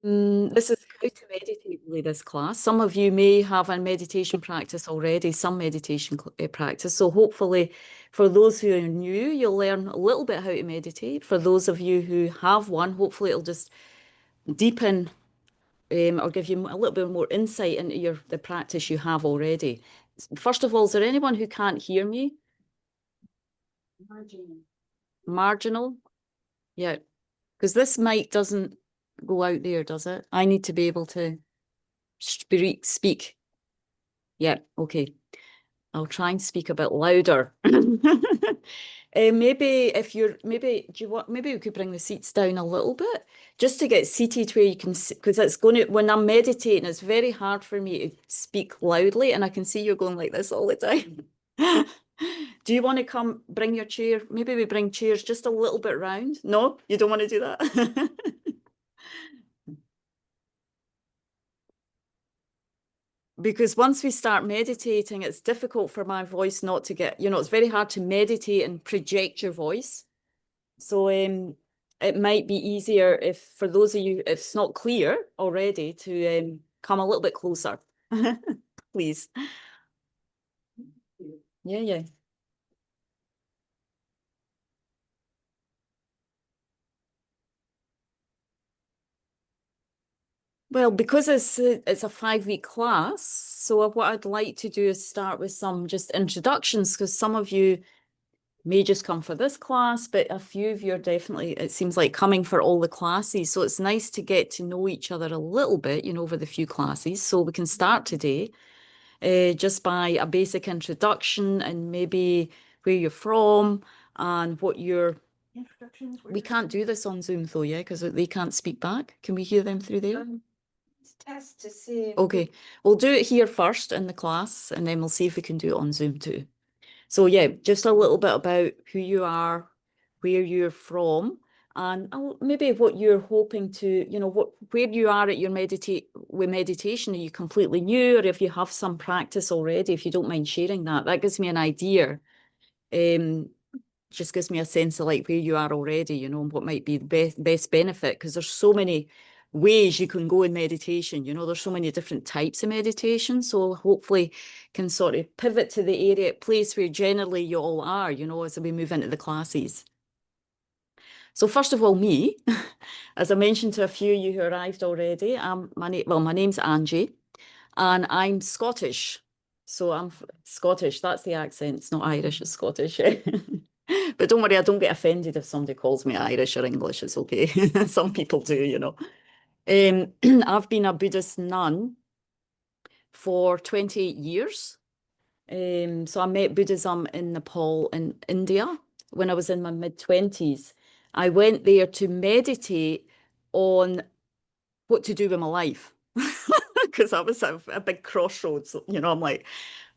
This is how to meditate, really, this class. Some of you may have a meditation practice already, some meditation practice. So hopefully for those who are new, you'll learn a little bit how to meditate. For those of you who have one, hopefully it'll just deepen or give you a little bit more insight into the practice you have already. First of all, is there anyone who can't hear me? Marginal. Marginal? Yeah, because this mic doesn't go out there, does it? I need to be able to speak. Yeah, okay. I'll try and speak a bit louder. Maybe if you're, maybe, do you want, maybe we could bring the seats down a little bit just to get seated where you can, because it's going to, when I'm meditating, it's very hard for me to speak loudly and I can see you're going like this all the time. Do you want to come bring your chair? Maybe we bring chairs just a little bit round. No, you don't want to do that? Because once we start meditating, it's difficult for my voice not to get, it's very hard to meditate and project your voice. So it might be easier if, for those of you, if it's not clear already, to come a little bit closer, please. Yeah, yeah. Well, because it's a 5-week class, so what I'd like to do is start with some just introductions, because some of you may just come for this class, but a few of you are definitely, it seems like, coming for all the classes. So it's nice to get to know each other a little bit, over the few classes. So we can start today just by a basic introduction and maybe where you're from and what your introductions. We can't do this on Zoom though, yeah, because they can't speak back. Can we hear them through there? Test to see. Okay, we'll do it here first in the class, and then we'll see if we can do it on Zoom too. So yeah, just a little bit about who you are, where you're from, and maybe what you're hoping to, where you are at your meditation. Are you completely new, or if you have some practice already? If you don't mind sharing that, that gives me an idea. Just gives me a sense of like where you are already, and what might be the best benefit, because there's so many ways you can go in meditation. There's so many different types of meditation. So hopefully can sort of pivot to the place where generally you all are, as we move into the classes. So first of all, me, as I mentioned to a few of you who arrived already, my name's Angie, and I'm Scottish. So I'm Scottish. That's the accent. It's not Irish, it's Scottish. But don't worry, I don't get offended if somebody calls me Irish or English. It's okay. Some people do, I've been a Buddhist nun for 28 years. So I met Buddhism in Nepal and India when I was in my mid-20s. I went there to meditate on what to do with my life because I was at a big crossroads. I'm like,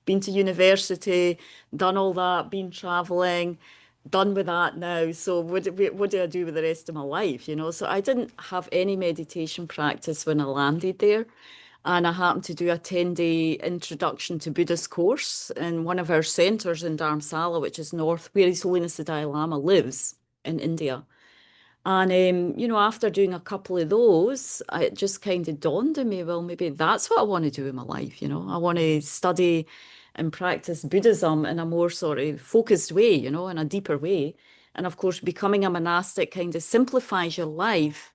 been to university, done all that, been traveling, done with that now. So what do I do with the rest of my life? So I didn't have any meditation practice when I landed there. And I happened to do a 10-day introduction to Buddhist course in one of our centres in Dharamsala, which is north, where His Holiness the Dalai Lama lives in India. And, after doing a couple of those, it just kind of dawned on me, well, maybe that's what I want to do in my life. I want to study and practice Buddhism in a more sort of focused way, in a deeper way. And of course, becoming a monastic kind of simplifies your life,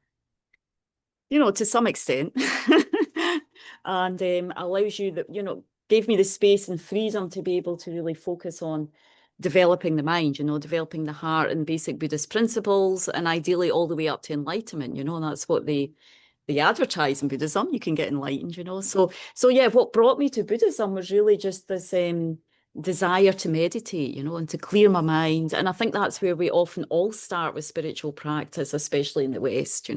to some extent. And allows you that, gave me the space and freedom to be able to really focus on developing the mind, developing the heart and basic Buddhist principles, and ideally all the way up to enlightenment, and that's what they advertise in Buddhism. You can get enlightened, So yeah, what brought me to Buddhism was really just this desire to meditate, and to clear my mind. And I think that's where we often all start with spiritual practice, especially in the West.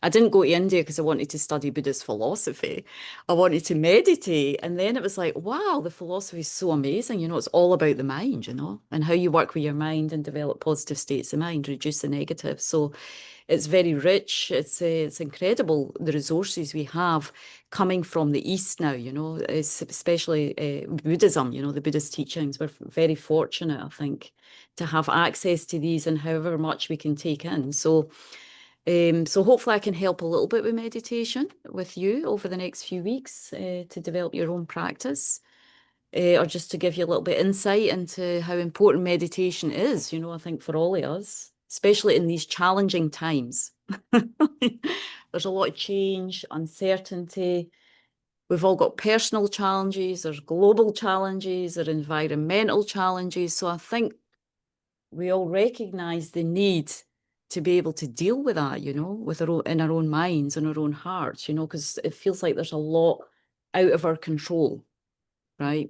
I didn't go to India because I wanted to study Buddhist philosophy. I wanted to meditate. And then it was like, wow, the philosophy is so amazing. It's all about the mind, and how you work with your mind and develop positive states of mind, reduce the negative. So it's very rich. It's incredible, the resources we have coming from the East now, especially Buddhism, the Buddhist teachings. We're very fortunate, I think, to have access to these and however much we can take in. So So hopefully I can help a little bit with meditation with you over the next few weeks to develop your own practice, or just to give you a little bit insight into how important meditation is, you know, I think for all of us, especially in these challenging times. There's a lot of change, uncertainty. We've all got personal challenges, there's global challenges, there are environmental challenges. So I think we all recognize the need to be able to deal with that, you know, with our own, in our own minds and our own hearts, you know, because it feels like there's a lot out of our control, right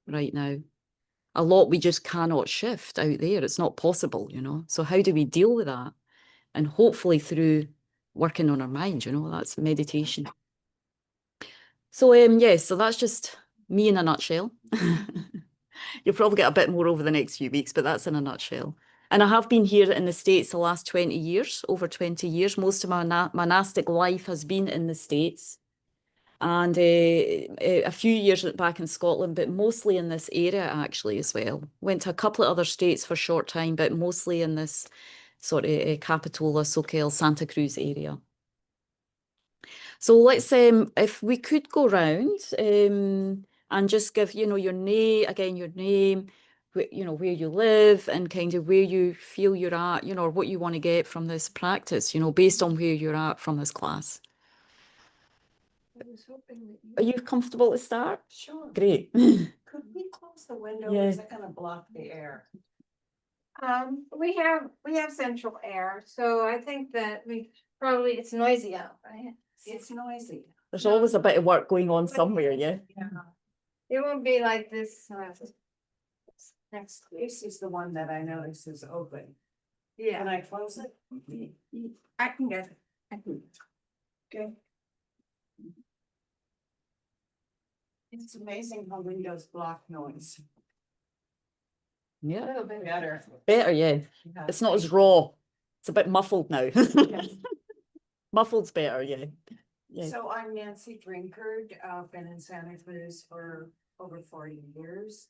now. A lot we just cannot shift out there. It's not possible, you know. So how do we deal with that? And hopefully through working on our mind, you know, that's meditation. So yes, so that's just me in a nutshell. You'll probably get a bit more over the next few weeks, but that's in a nutshell. And I have been here in the States the last 20 years, over 20 years. Most of my monastic life has been in the States. And a few years back in Scotland, but mostly in this area actually as well. Went to a couple of other states for a short time, but mostly in this sort of Capitola, Soquel, Santa Cruz area. So let's, if we could go round and just give, you know, your name, again, your name, you know, where you live and kind of where you feel you're at, you know, or what you want to get from this practice, you know, based on where you're at from this class. I was hoping that you. Are you comfortable to start? Sure. Great. Could we close the window? Yeah. Is it gonna block the air? We have central air, so I think that it's noisy out, right? It's noisy. There's always a bit of work going on somewhere, yeah? Yeah. It won't be like this. This is the one that I noticed is open. Yeah, Can I close it? I can get it. I can. Okay. It's amazing how windows block noise. A Yeah. little bit better. Better, yeah. Yeah. It's not as raw. It's a bit muffled now. Muffled's better, yeah. Yeah. So I'm Nancy Drinkard. I've been in Santa Cruz for over 40 years.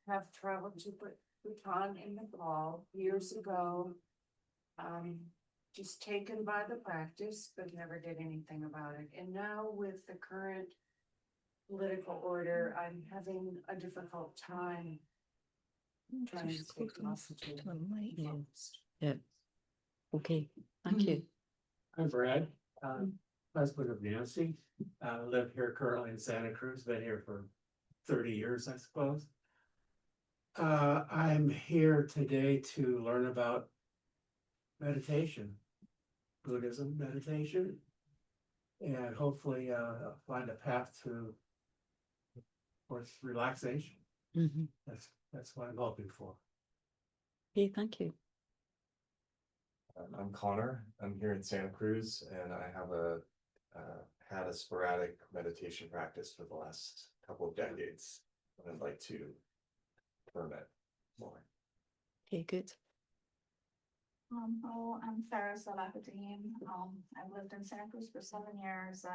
Have traveled to Bhutan in Nepal years ago. Just taken by the practice, but never did anything about it. And now with the current political order, I'm having a difficult time trying to stay concentrated. Yeah. Okay, thank you. I'm Brad, husband of Nancy. Live here currently in Santa Cruz, been here for 30 years, I suppose. I'm here today to learn about meditation, Buddhism meditation, and hopefully find a path to, of course, relaxation. Mm-hmm. That's what I'm hoping for. Okay, thank you. I'm Connor. I'm here in Santa Cruz, and I have had a sporadic meditation practice for the last couple of decades. And I'd like to learn it more. Okay, good. Hello, I'm Farah Salahuddin. I've lived in Santa Cruz for 7 years.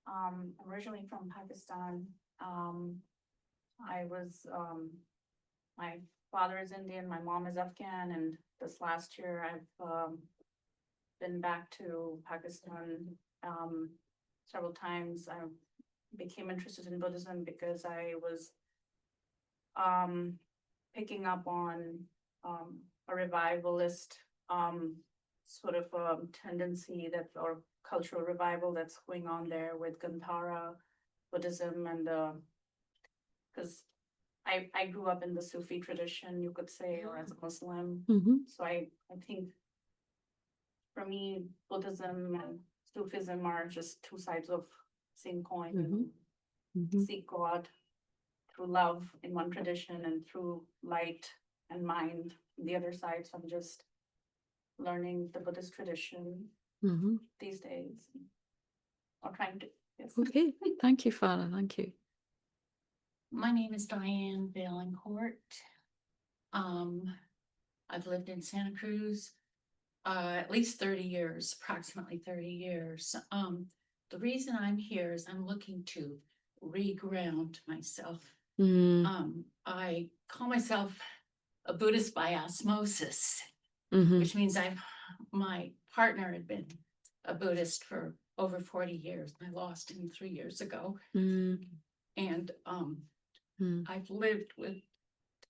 I'm originally from Pakistan. My father is Indian, my mom is Afghan, and this last year I've been back to Pakistan several times. I became interested in Buddhism because I was picking up on a revivalist sort of tendency that, or cultural revival that's going on there with Gandhara Buddhism, and because I grew up in the Sufi tradition, you could say, or as a Muslim. Mm-hmm. So I think for me, Buddhism and Sufism are just two sides of same coin. Mm-hmm. And Mm-hmm. seek God through love in one tradition and through light and mind in the other side. So I'm just learning the Buddhist tradition Mm-hmm. these days, or trying to. Yes. Okay, thank you, Farah. Thank you. My name is Diane Valencourt. I've lived in Santa Cruz at least 30 years, approximately 30 years. The reason I'm here is I'm looking to reground myself. Mm. I call myself a Buddhist by osmosis, Mm-hmm. which means my partner had been a Buddhist for over 40 years. I lost him 3 years ago. Mm, And mm, I've lived with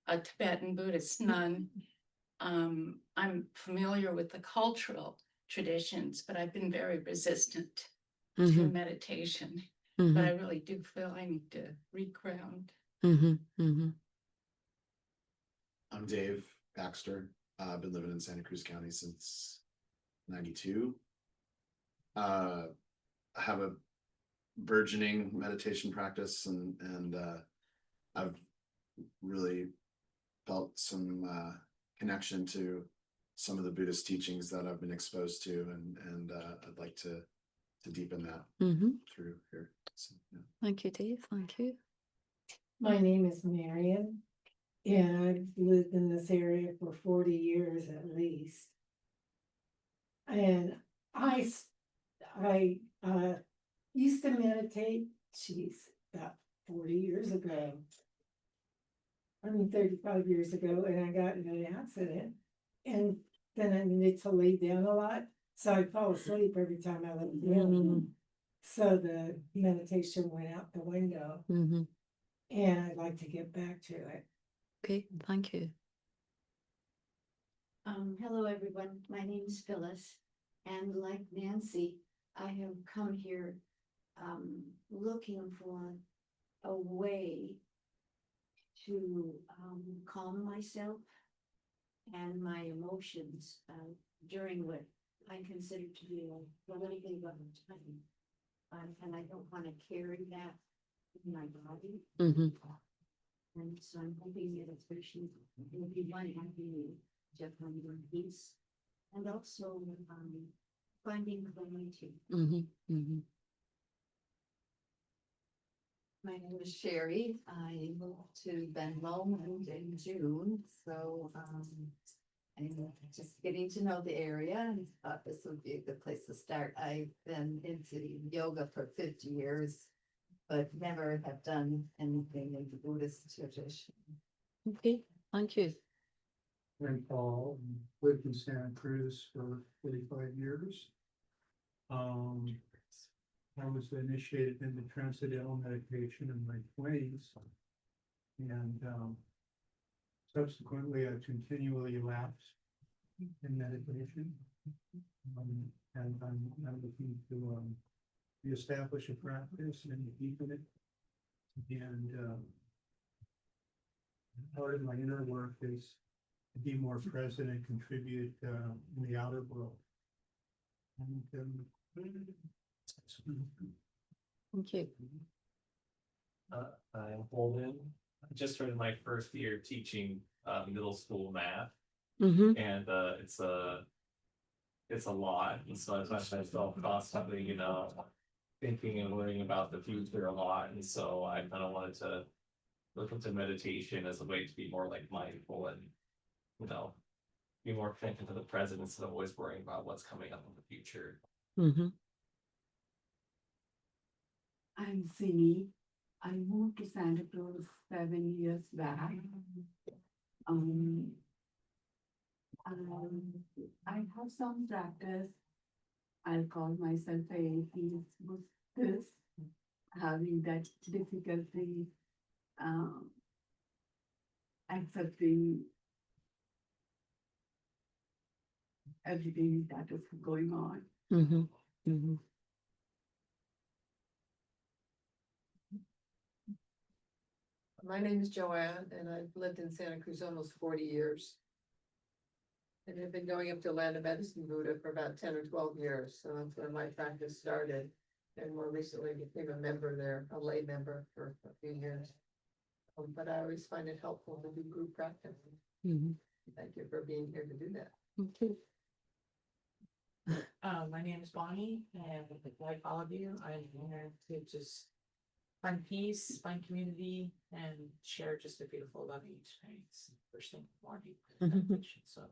a Tibetan Buddhist nun. I'm familiar with the cultural traditions, but I've been very resistant to mhm, meditation. But mhm, I really do feel I need to reground. mhm, mhm. I'm Dave Baxter. I've been living in Santa Cruz County since '92. I have a burgeoning meditation practice, and I've really felt some connection to some of the Buddhist teachings that I've been exposed to, and I'd like to deepen that Mhm. through here. So, yeah. Thank you, Dave. Thank you. My name is Marion, and I've lived in this area for 40 years at least. And I used to meditate, about 40 years ago. 35 years ago, and I got in an accident. And then I needed to lay down a lot, so I'd fall asleep every time I laid down. Mm, So the meditation went out the window, mhm. and I'd like to get back to it. Okay, thank you. Hello, everyone. My name is Phyllis, and like Nancy, I have come here looking for a way to calm myself and my emotions during what I consider to be a politically rough time. And I don't want to carry that in my body. Mhm. And so I'm hoping that especially will be one happy to find peace and also finding clarity. Mhm, mhm. My name is Sherry. I moved to Venlo in June, so I'm just getting to know the area and thought this would be a good place to start. I've been into yoga for 50 years, but never have done anything in the Buddhist tradition. Okay, thank you. I'm Paul, lived in Santa Cruz for 45 years. I was initiated into transcendental meditation in my 20s. And subsequently, I've continually lapsed in meditation. And I'm looking to reestablish a practice and deepen it. And part of my inner work is to be more present and contribute in the outer world. And Thank you. I'm Holden. I just started my first year teaching middle school math, Mhm. and it's a lot, and so I find myself constantly, thinking and learning about the future a lot, and so I kind of wanted to look into meditation as a way to be more like mindful and, be more connected to the present instead of always worrying about what's coming up in the future. Mhm. I'm Sini. I moved to Santa Cruz 7 years back. I have some practice. I'll call myself a atheist Buddhist, having that difficulty accepting everything that is going on. Mhm. Mhm. My name is Joanne, and I've lived in Santa Cruz almost 40 years. And I've been going up to Land of Medicine Buddha for about 10 or 12 years, so that's when my practice started. And more recently became a member there, a lay member for a few years. But I always find it helpful to do group practice. Mhm. Thank you for being here to do that. Okay. My name is Bonnie, and like all of you, I'm here to just find peace, find community, and share just a beautiful, loving experience first thing in the morning. Meditation. So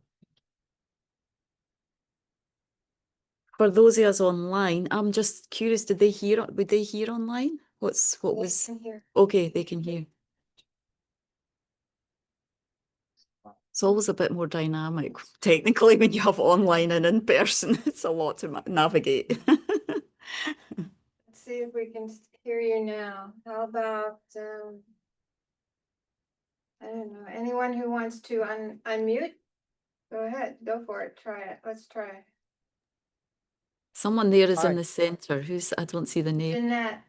For those of us online, I'm just curious, would they hear online? What was, Here. okay, they can hear. It's always a bit more dynamic, technically, when you have online and in person. It's a lot to navigate. Let's see if we can hear you now. How about, I don't know, anyone who wants to unmute? Go ahead, go for it, try it, let's try. Someone there is Hi. in the center. Who's, I don't see the name. Jeanette,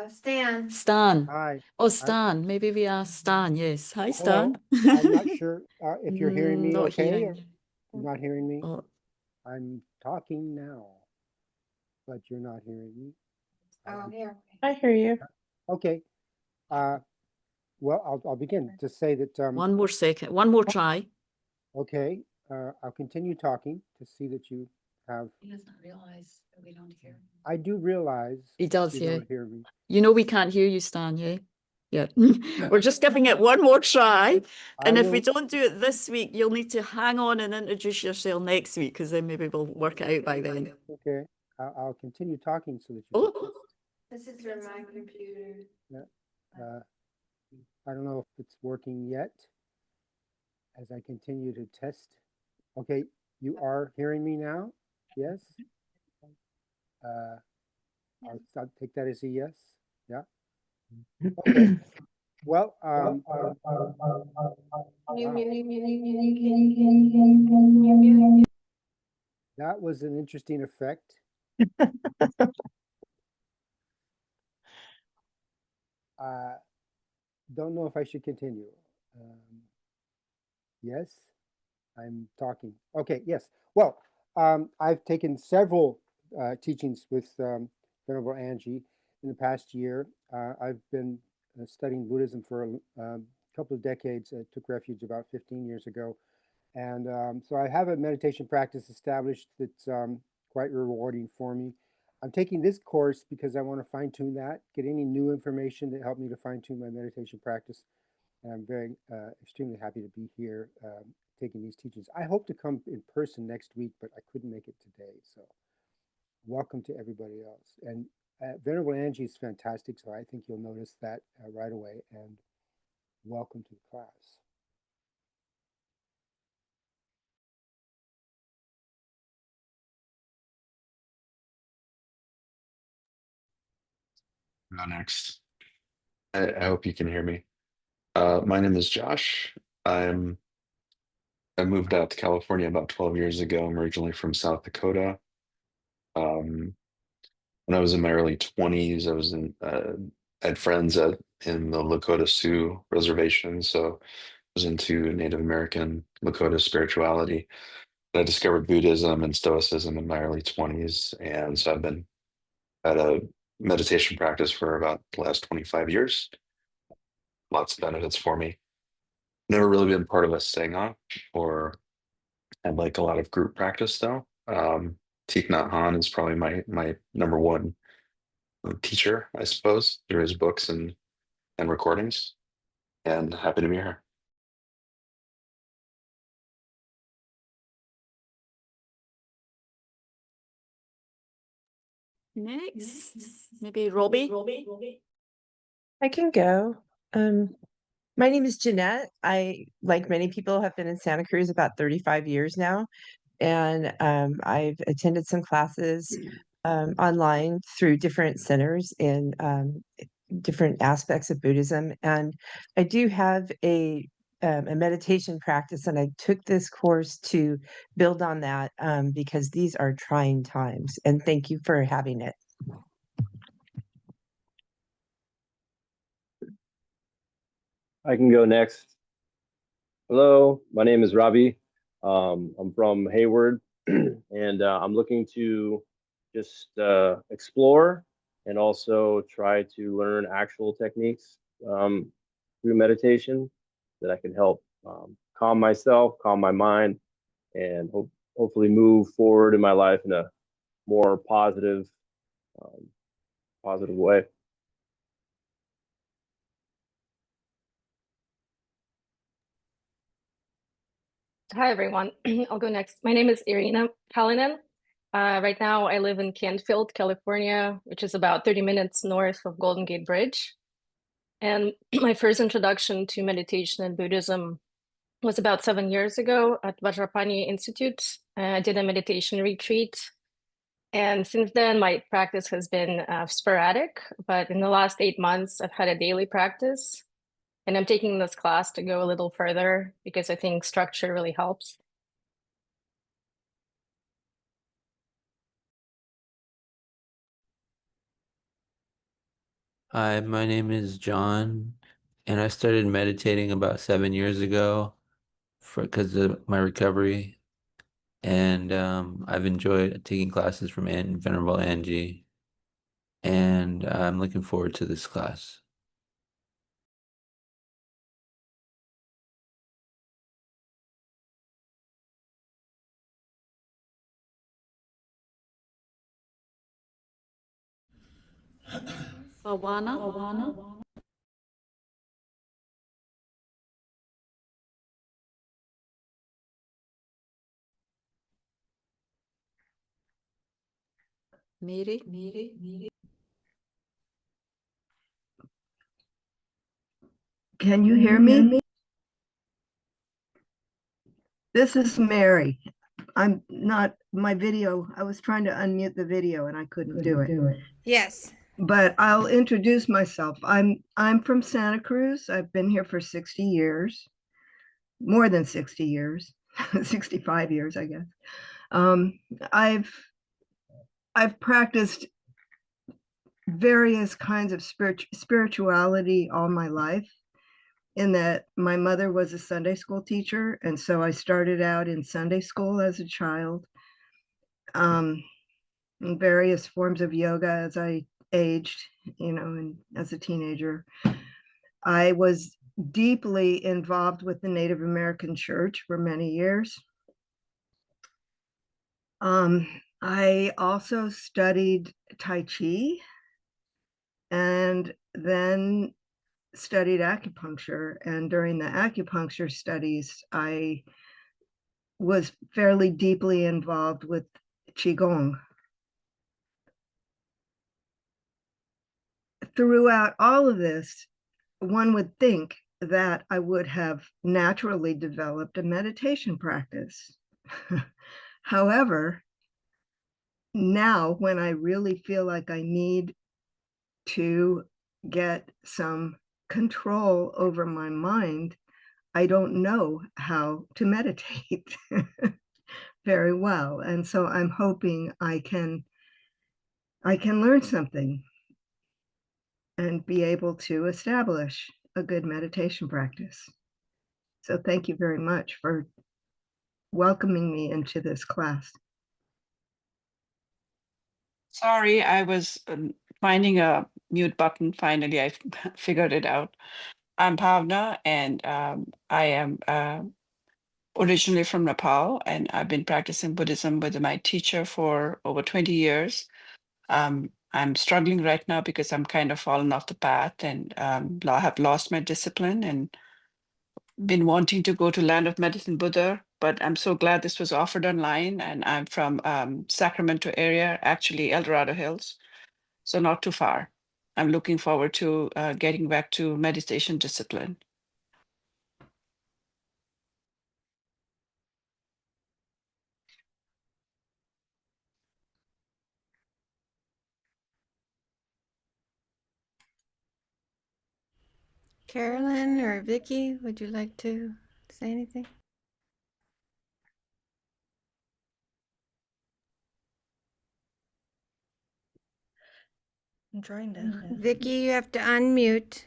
Stan. Stan. Hi. Oh, Stan. Maybe we ask Stan. Yes. Hi, Hello. Stan. I'm not sure if you're hearing me Not okay or hearing. you're not hearing me. Oh, I'm talking now, but you're not hearing me. Oh, here. I hear you. Okay. Well, I'll begin to say that, one more second. One more try. okay, I'll continue talking to see that you have, He doesn't realize that we don't hear him. I do realize He does, you yeah. don't hear me. You know we can't hear you, Stan, yeah? Yeah. We're just giving it one more try. And if we don't do it this week, you'll need to hang on and introduce yourself next week, because then maybe we'll work it out by then. Okay, I'll continue talking so that you. Oh, This is from my computer. I don't know if it's working yet. As I continue to test. Okay, you are hearing me now? Yes? I'll take that as a yes. Yeah. Okay. Well, that was an interesting effect. Don't know if I should continue. Yes, I'm talking. Okay, yes. Well, I've taken several teachings with Venerable Angie in the past year. I've been studying Buddhism for a couple of decades. I took refuge about 15 years ago. And so I have a meditation practice established that's quite rewarding for me. I'm taking this course because I want to fine tune that, get any new information that helped me to fine tune my meditation practice. And I'm very extremely happy to be here taking these teachings. I hope to come in person next week, but I couldn't make it today. So welcome to everybody else. And Venerable Angie is fantastic, so I think you'll notice that right away. And welcome to the class. Go next. I hope you can hear me. My name is Josh. I moved out to California about 12 years ago. I'm originally from South Dakota. When I was in my early 20s, I had friends in the Lakota Sioux reservation, so I was into Native American Lakota spirituality. I discovered Buddhism and Stoicism in my early 20s, and so I've been at a meditation practice for about the last 25 years. Lots of benefits for me. Never really been part of a Sangha or had like a lot of group practice though. Thich Nhat Hanh is probably my number one teacher, I suppose, through his books and recordings. And happy to be here. next. Maybe Robbie. I can go. My name is Jeanette. I, like many people, have been in Santa Cruz about 35 years now. And I've attended some classes online through different centers in different aspects of Buddhism. And I do have a meditation practice, and I took this course to build on that because these are trying times. And thank you for having it. I can go next. Hello, my name is Robbie. I'm from Hayward, and I'm looking to just explore and also try to learn actual techniques through meditation that I can help calm myself, calm my mind, and hopefully move forward in my life in a more positive way. Hi, everyone. I'll go next. My name is Irina Kalinin. Right now, I live in Canfield, California, which is about 30 minutes north of Golden Gate Bridge. And my first introduction to meditation and Buddhism was about 7 years ago at Vajrapani Institute. I did a meditation retreat. And since then, my practice has been sporadic, but in the last 8 months, I've had a daily practice. And I'm taking this class to go a little further because I think structure really helps. Hi, my name is John, and I started meditating about 7 years ago because of my recovery. And I've enjoyed taking classes from Venerable Angie, and I'm looking forward to this class. Awana. Mary. Can you hear me? This is Mary. I'm not, my video, I was trying to unmute the video and I couldn't do it. Yes. But I'll introduce myself. I'm from Santa Cruz. I've been here for 60 years, more than 60 years, 65 years, I guess. I've practiced various kinds of spirituality all my life, in that my mother was a Sunday school teacher. And so I started out in Sunday school as a child, in various forms of yoga as I aged, and as a teenager. I was deeply involved with the Native American church for many years. I also studied Tai Chi and then studied acupuncture. And during the acupuncture studies, I was fairly deeply involved with Qigong. Throughout all of this, one would think that I would have naturally developed a meditation practice. However, now when I really feel like I need to get some control over my mind, I don't know how to meditate very well. And so I'm hoping I can learn something and be able to establish a good meditation practice. So thank you very much for welcoming me into this class. Sorry, I was finding a mute button. Finally, I figured it out. I'm Bhavna, and I am originally from Nepal, and I've been practicing Buddhism with my teacher for over 20 years. I'm struggling right now because I'm kind of fallen off the path and have lost my discipline and been wanting to go to Land of Medicine Buddha, but I'm so glad this was offered online. And I'm from Sacramento area, actually El Dorado Hills, so not too far. I'm looking forward to getting back to meditation discipline. Carolyn or Vicky, would you like to say anything? I'm trying to. Vicky, you have to unmute.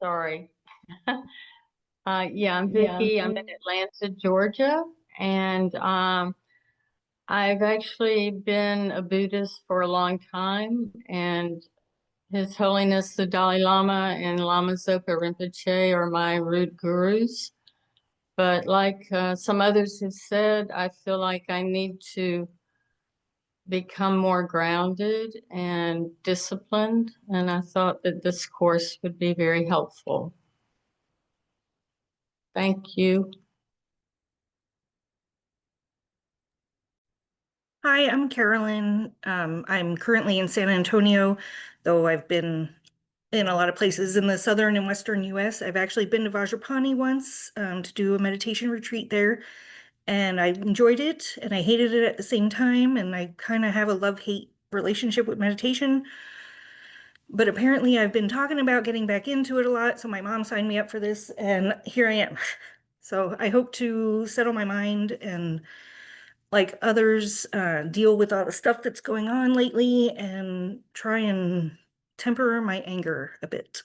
Sorry. Yeah, I'm Vicky. I'm in Atlanta, Georgia, and I've actually been a Buddhist for a long time, and His Holiness the Dalai Lama and Lama Zopa Rinpoche are my root gurus. But like some others have said, I feel like I need to become more grounded and disciplined, and I thought that this course would be very helpful. Thank you. Hi, I'm Carolyn. I'm currently in San Antonio, though I've been in a lot of places in the southern and western US. I've actually been to Vajrapani once to do a meditation retreat there. And I enjoyed it and I hated it at the same time. And I kind of have a love-hate relationship with meditation. But apparently I've been talking about getting back into it a lot. So my mom signed me up for this and here I am. So I hope to settle my mind and like others deal with all the stuff that's going on lately and try and temper my anger a bit.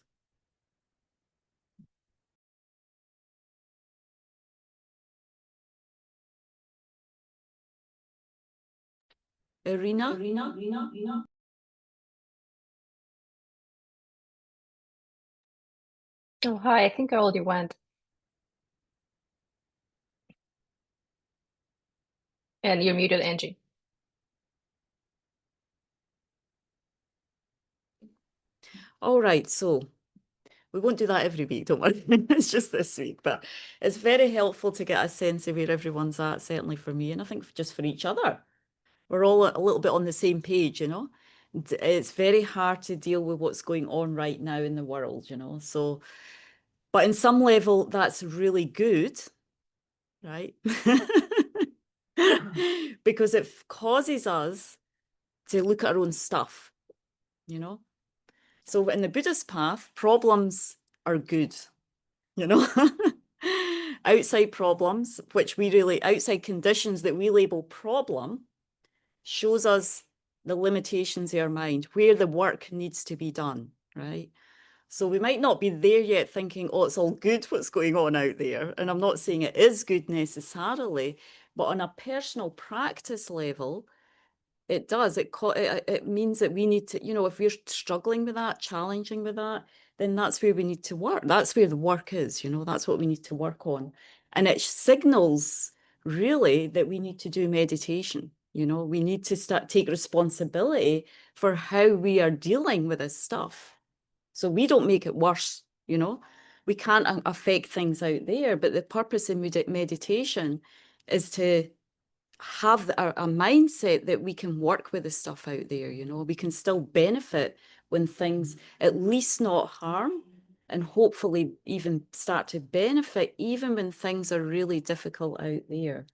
Irina? Oh, hi, I think I already went. And you're muted, Angie. All right, so we won't do that every week, don't worry. It's just this week, but it's very helpful to get a sense of where everyone's at, certainly for me, and I think just for each other. We're all a little bit on the same page, you know. It's very hard to deal with what's going on right now in the world, you know. So, but in some level, that's really good, right? Because it causes us to look at our own stuff, you know. So in the Buddhist path, problems are good, you know. Outside problems, which we really, outside conditions that we label problem, shows us the limitations of our mind, where the work needs to be done, right? So we might not be there yet thinking, oh, it's all good what's going on out there. And I'm not saying it is good necessarily, but on a personal practice level, it does. It means that we need to, you know, if we're struggling with that, challenging with that, then that's where we need to work. That's where the work is, you know, that's what we need to work on. And it signals really that we need to do meditation. You know, we need to take responsibility for how we are dealing with this stuff. So we don't make it worse, you know. We can't affect things out there, but the purpose of meditation is to have a mindset that we can work with the stuff out there, you know. We can still benefit when things at least not harm, and hopefully even start to benefit even when things are really difficult out there.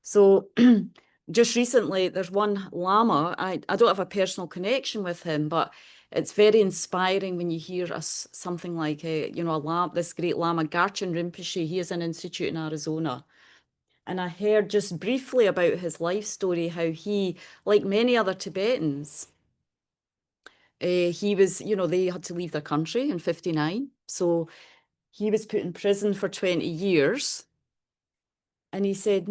So just recently, there's one Lama, I don't have a personal connection with him, but it's very inspiring when you hear something like, you know, this great Lama, Garchen Rinpoche. He has an institute in Arizona. And I heard just briefly about his life story, how he, like many other Tibetans, he was, you know, they had to leave their country in 59. So he was put in prison for 20 years. And he said,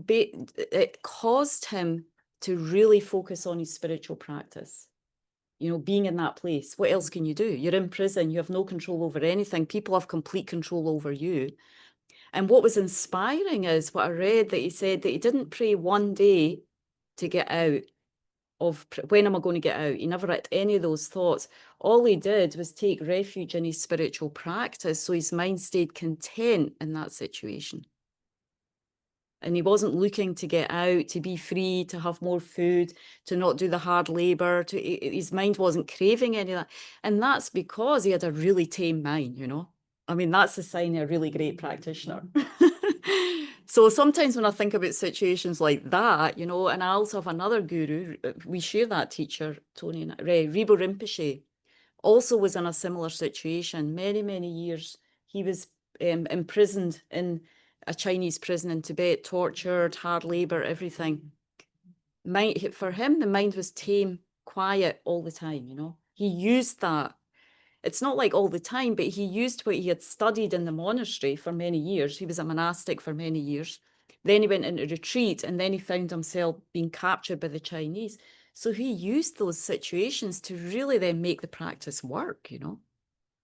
it caused him to really focus on his spiritual practice. You know, being in that place. What else can you do? You're in prison. You have no control over anything. People have complete control over you. And what was inspiring is what I read, that he said that he didn't pray one day to get out of, when am I going to get out? He never had any of those thoughts. All he did was take refuge in his spiritual practice, so his mind stayed content in that situation. And he wasn't looking to get out, to be free, to have more food, to not do the hard labor. His mind wasn't craving any of that. And that's because he had a really tame mind, you know. I mean, that's the sign of a really great practitioner. So sometimes when I think about situations like that, you know, and I also have another guru, we share that teacher, Tony and Rebo Rinpoche, also was in a similar situation. Many, many years he was imprisoned in a Chinese prison in Tibet, tortured, hard labor, everything. For him, the mind was tame, quiet all the time, you know. He used that. It's not like all the time, but he used what he had studied in the monastery for many years. He was a monastic for many years. Then he went into retreat, and then he found himself being captured by the Chinese. So he used those situations to really then make the practice work, you know.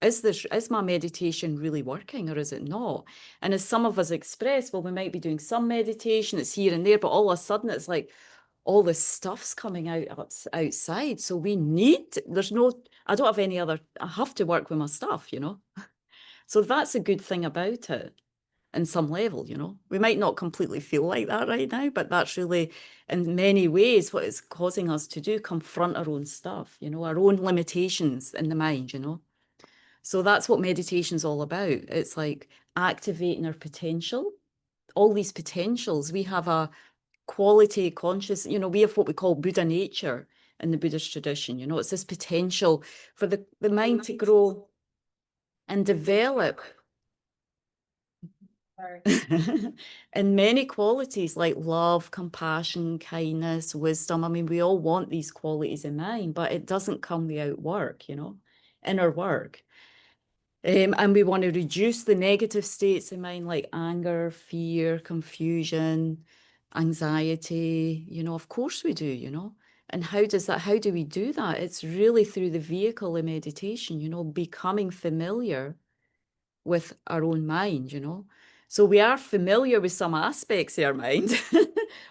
Is my meditation really working, or is it not? And as some of us express, well, we might be doing some meditation, it's here and there, but all of a sudden it's like all this stuff's coming out outside. So I don't have any other, I have to work with my stuff, you know. So that's a good thing about it. in some level, you know. We might not completely feel like that right now, but that's really, in many ways, what it's causing us to do, confront our own stuff, you know, our own limitations in the mind, you know. So that's what meditation's all about. It's like activating our potential, all these potentials. We have a quality conscious, you know, we have what we call Buddha nature in the Buddhist tradition, you know. It's this potential for the mind to grow and develop and many qualities like love, compassion, kindness, wisdom. I mean, we all want these qualities in mind, but it doesn't come without work, you know, inner work. And we want to reduce the negative states in mind like anger, fear, confusion, anxiety, you know, of course we do, you know. And how do we do that? It's really through the vehicle of meditation, you know, becoming familiar with our own mind, you know. So we are familiar with some aspects of our mind,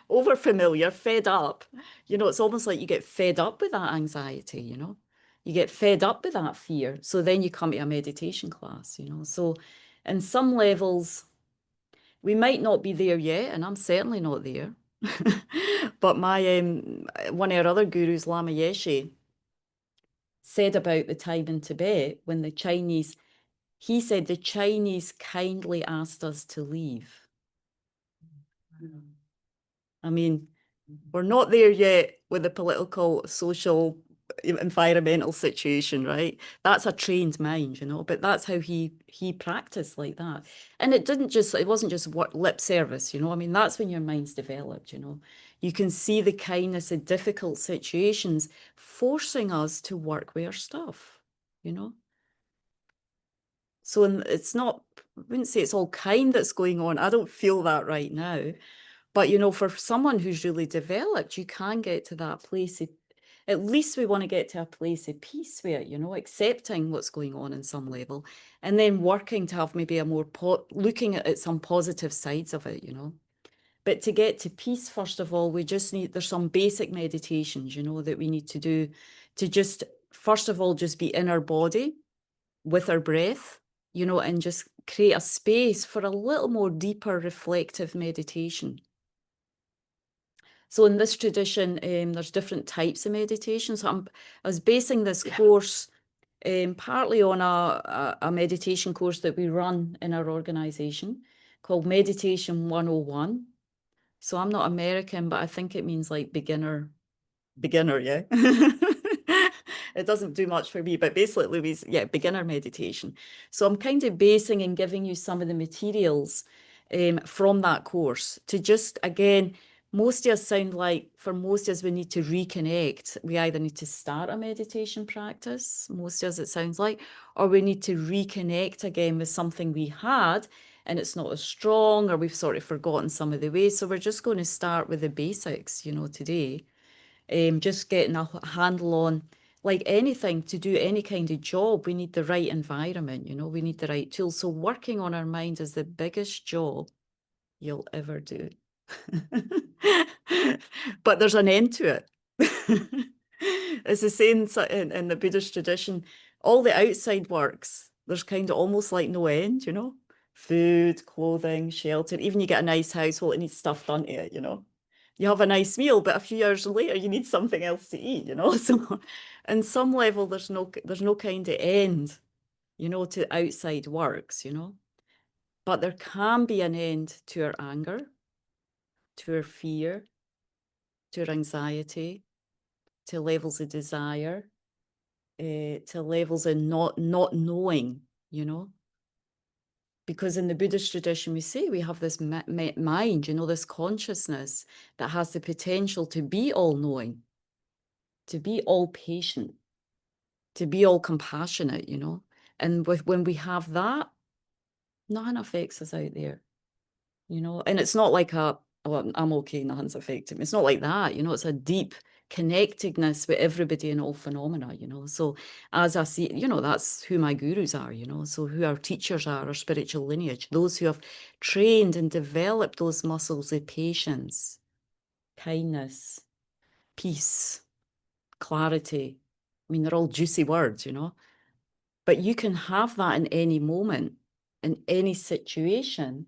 over familiar, fed up. You know, it's almost like you get fed up with that anxiety, you know. You get fed up with that fear. So then you come to a meditation class, you know. So in some levels, we might not be there yet, and I'm certainly not there. But my one of our other gurus, Lama Yeshe, said about the time in Tibet when the Chinese, he said the Chinese kindly asked us to leave. I mean, we're not there yet with the political, social, environmental situation, right? That's a trained mind, you know, but that's how he practiced like that. And it wasn't just lip service, you know. I mean, that's when your mind's developed, you know. You can see the kindness of difficult situations forcing us to work with our stuff, you know. So it's not, I wouldn't say it's all kind that's going on. I don't feel that right now. But, you know, for someone who's really developed, you can get to that place. At least we want to get to a place of peace with it, you know, accepting what's going on in some level, and then working to have maybe a more, looking at some positive sides of it, you know. But to get to peace, first of all, there's some basic meditations, you know, that we need to do to just, first of all, just be in our body with our breath, you know, and just create a space for a little more deeper reflective meditation. So in this tradition, there's different types of meditation. So I was basing this course partly on a meditation course that we run in our organization called Meditation 101. So I'm not American, but I think it means like beginner, yeah. It doesn't do much for me, but basically, beginner meditation. So I'm kind of basing and giving you some of the materials from that course to just, again, most of us sound like, for most of us, we need to reconnect. We either need to start a meditation practice, most of us it sounds like, or we need to reconnect again with something we had and it's not as strong, or we've sort of forgotten some of the ways. So we're just going to start with the basics, you know, today. Just getting a handle on, like anything, to do any kind of job, we need the right environment, you know, we need the right tools. So working on our mind is the biggest job you'll ever do. But there's an end to it. It's the same in the Buddhist tradition. All the outside works, there's kind of almost like no end, you know, food, clothing, shelter. Even you get a nice house, well, it needs stuff done to it, you know. You have a nice meal, but a few hours later you need something else to eat, you know. So in some level there's no kind of end, you know, to outside works, you know. But there can be an end to our anger, to our fear, to our anxiety, to levels of desire, to levels of not knowing, you know. Because in the Buddhist tradition, we say we have this mind, you know, this consciousness that has the potential to be all-knowing, to be all-patient, to be all-compassionate, you know. And when we have that, nothing affects us out there, you know. And it's not like I'm okay, nothing's affecting me. It's not like that, you know. It's a deep connectedness with everybody and all phenomena, you know. So as I see, you know, that's who my gurus are, you know. So who our teachers are, our spiritual lineage, those who have trained and developed those muscles of patience, kindness, peace, clarity. I mean, they're all juicy words, you know. But you can have that in any moment, in any situation,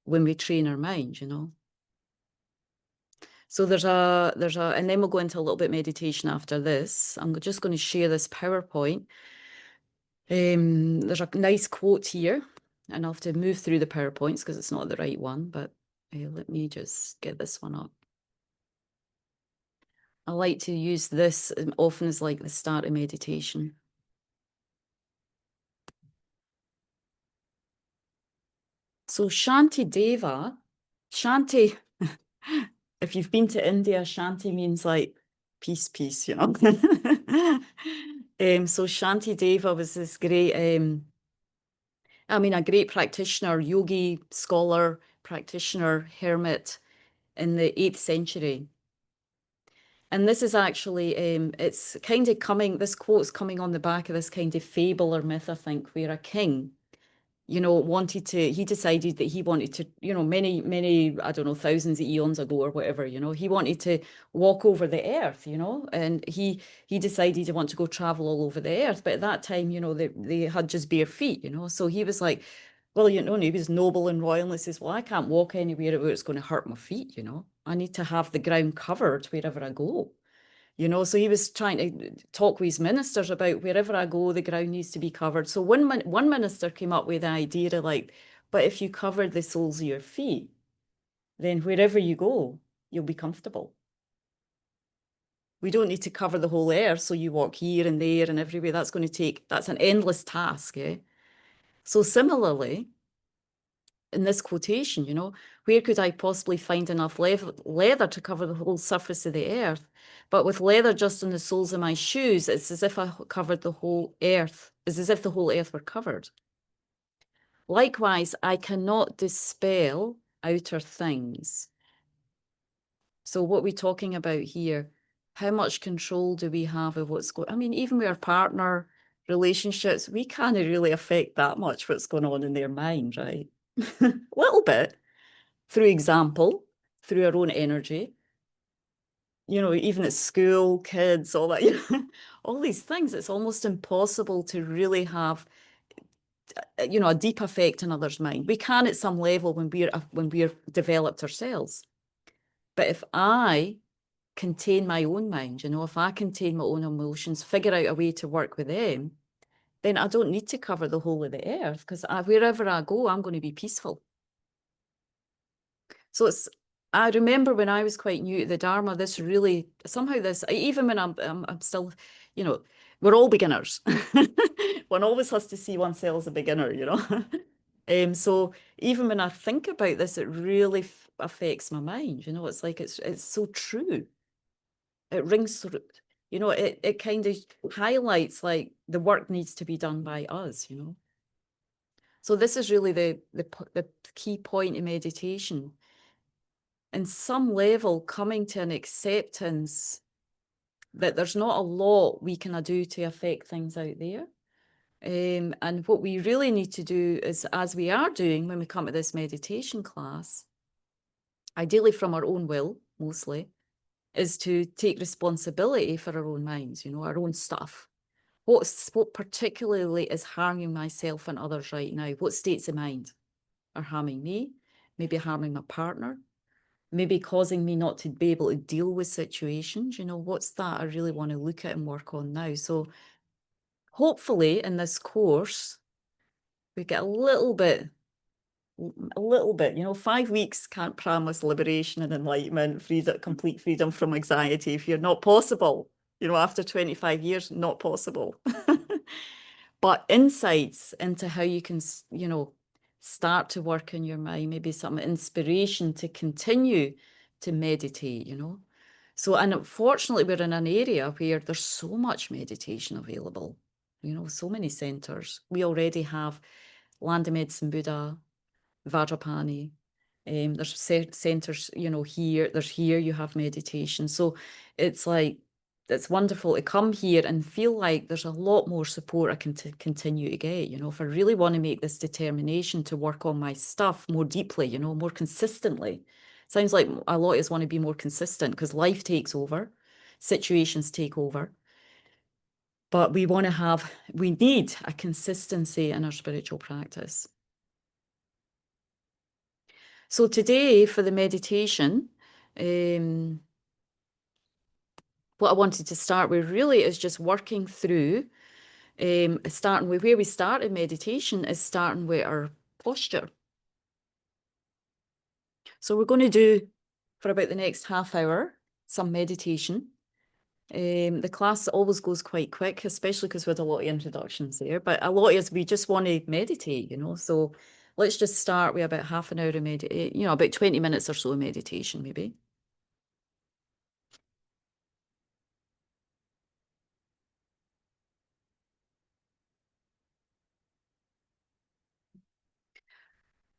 when we train our mind, you know. So and then we'll go into a little bit of meditation after this. I'm just going to share this PowerPoint. There's a nice quote here, and I'll have to move through the PowerPoints because it's not the right one, but let me just get this one up. I like to use this often as like the start of meditation. So Shanti Deva, Shanti, if you've been to India, Shanti means like peace, peace, you know. So Shanti Deva was this great, a great practitioner, yogi, scholar, practitioner, hermit in the 8th century. And this is actually, it's kind of coming, this quote's coming on the back of this kind of fable or myth, I think, where a king, you know, he decided that he wanted to, you know, many, I don't know, thousands of eons ago or whatever, you know, he wanted to walk over the earth, you know, and he decided he wanted to go travel all over the earth. But at that time, you know, they had just bare feet, you know, so he was like, well, you know, he was noble and royal, and he says, well, I can't walk anywhere where it's going to hurt my feet, you know, I need to have the ground covered wherever I go. You know, so he was trying to talk with his ministers about wherever I go, the ground needs to be covered. So one minister came up with the idea of like, but if you cover the soles of your feet, then wherever you go, you'll be comfortable. We don't need to cover the whole earth, so you walk here and there and everywhere. That's an endless task, eh? So similarly, in this quotation, you know, where could I possibly find enough leather to cover the whole surface of the earth? But with leather just on the soles of my shoes, it's as if I covered the whole earth. It's as if the whole earth were covered. Likewise, I cannot dispel outer things. So what we're talking about here, how much control do we have of what's going on? I mean, even with our partner relationships, we can't really affect that much what's going on in their mind, right? A little bit, through example, through our own energy, you know, even at school, kids, all that, you know, all these things. It's almost impossible to really have, you know, a deep effect on others' mind. We can at some level when we're developed ourselves. But if I contain my own mind, you know, if I contain my own emotions, figure out a way to work with them, then I don't need to cover the whole of the earth, because wherever I go, I'm going to be peaceful. So I remember when I was quite new to the Dharma, this really, somehow even when I'm still, you know, we're all beginners. One always has to see oneself as a beginner, you know. So even when I think about this, it really affects my mind, you know, it's like, it's so true. It rings through, you know, it kind of highlights like the work needs to be done by us, you know. So this is really the key point in meditation. In some level, coming to an acceptance that there's not a lot we can do to affect things out there. And what we really need to do is, as we are doing when we come to this meditation class, ideally from our own will, mostly, is to take responsibility for our own minds, you know, our own stuff. What particularly is harming myself and others right now? What states of mind are harming me? Maybe harming my partner? Maybe causing me not to be able to deal with situations, you know, what's that I really want to look at and work on now? So hopefully in this course, we get a little bit, you know, 5 weeks can't promise liberation and enlightenment, freedom, complete freedom from anxiety. If you're not possible, you know, after 25 years, not possible. But insights into how you can, you know, start to work in your mind, maybe some inspiration to continue to meditate, you know. So, and unfortunately, we're in an area where there's so much meditation available, you know, so many centers. We already have Land of Medicine Buddha, Vajrapani. There's centers, you know, here you have meditation. So it's like, it's wonderful to come here and feel like there's a lot more support I can continue to get, you know, if I really want to make this determination to work on my stuff more deeply, you know, more consistently. Sounds like a lot of us want to be more consistent because life takes over, situations take over. But we need a consistency in our spiritual practice. So today for the meditation, what I wanted to start with really is just working through, starting with where we start in meditation is starting with our posture. So we're going to do, for about the next half hour, some meditation. The class always goes quite quick, especially because we had a lot of introductions there, but a lot of us, we just want to meditate, you know, so let's just start with about half an hour of meditation, you know, about 20 minutes or so of meditation, maybe.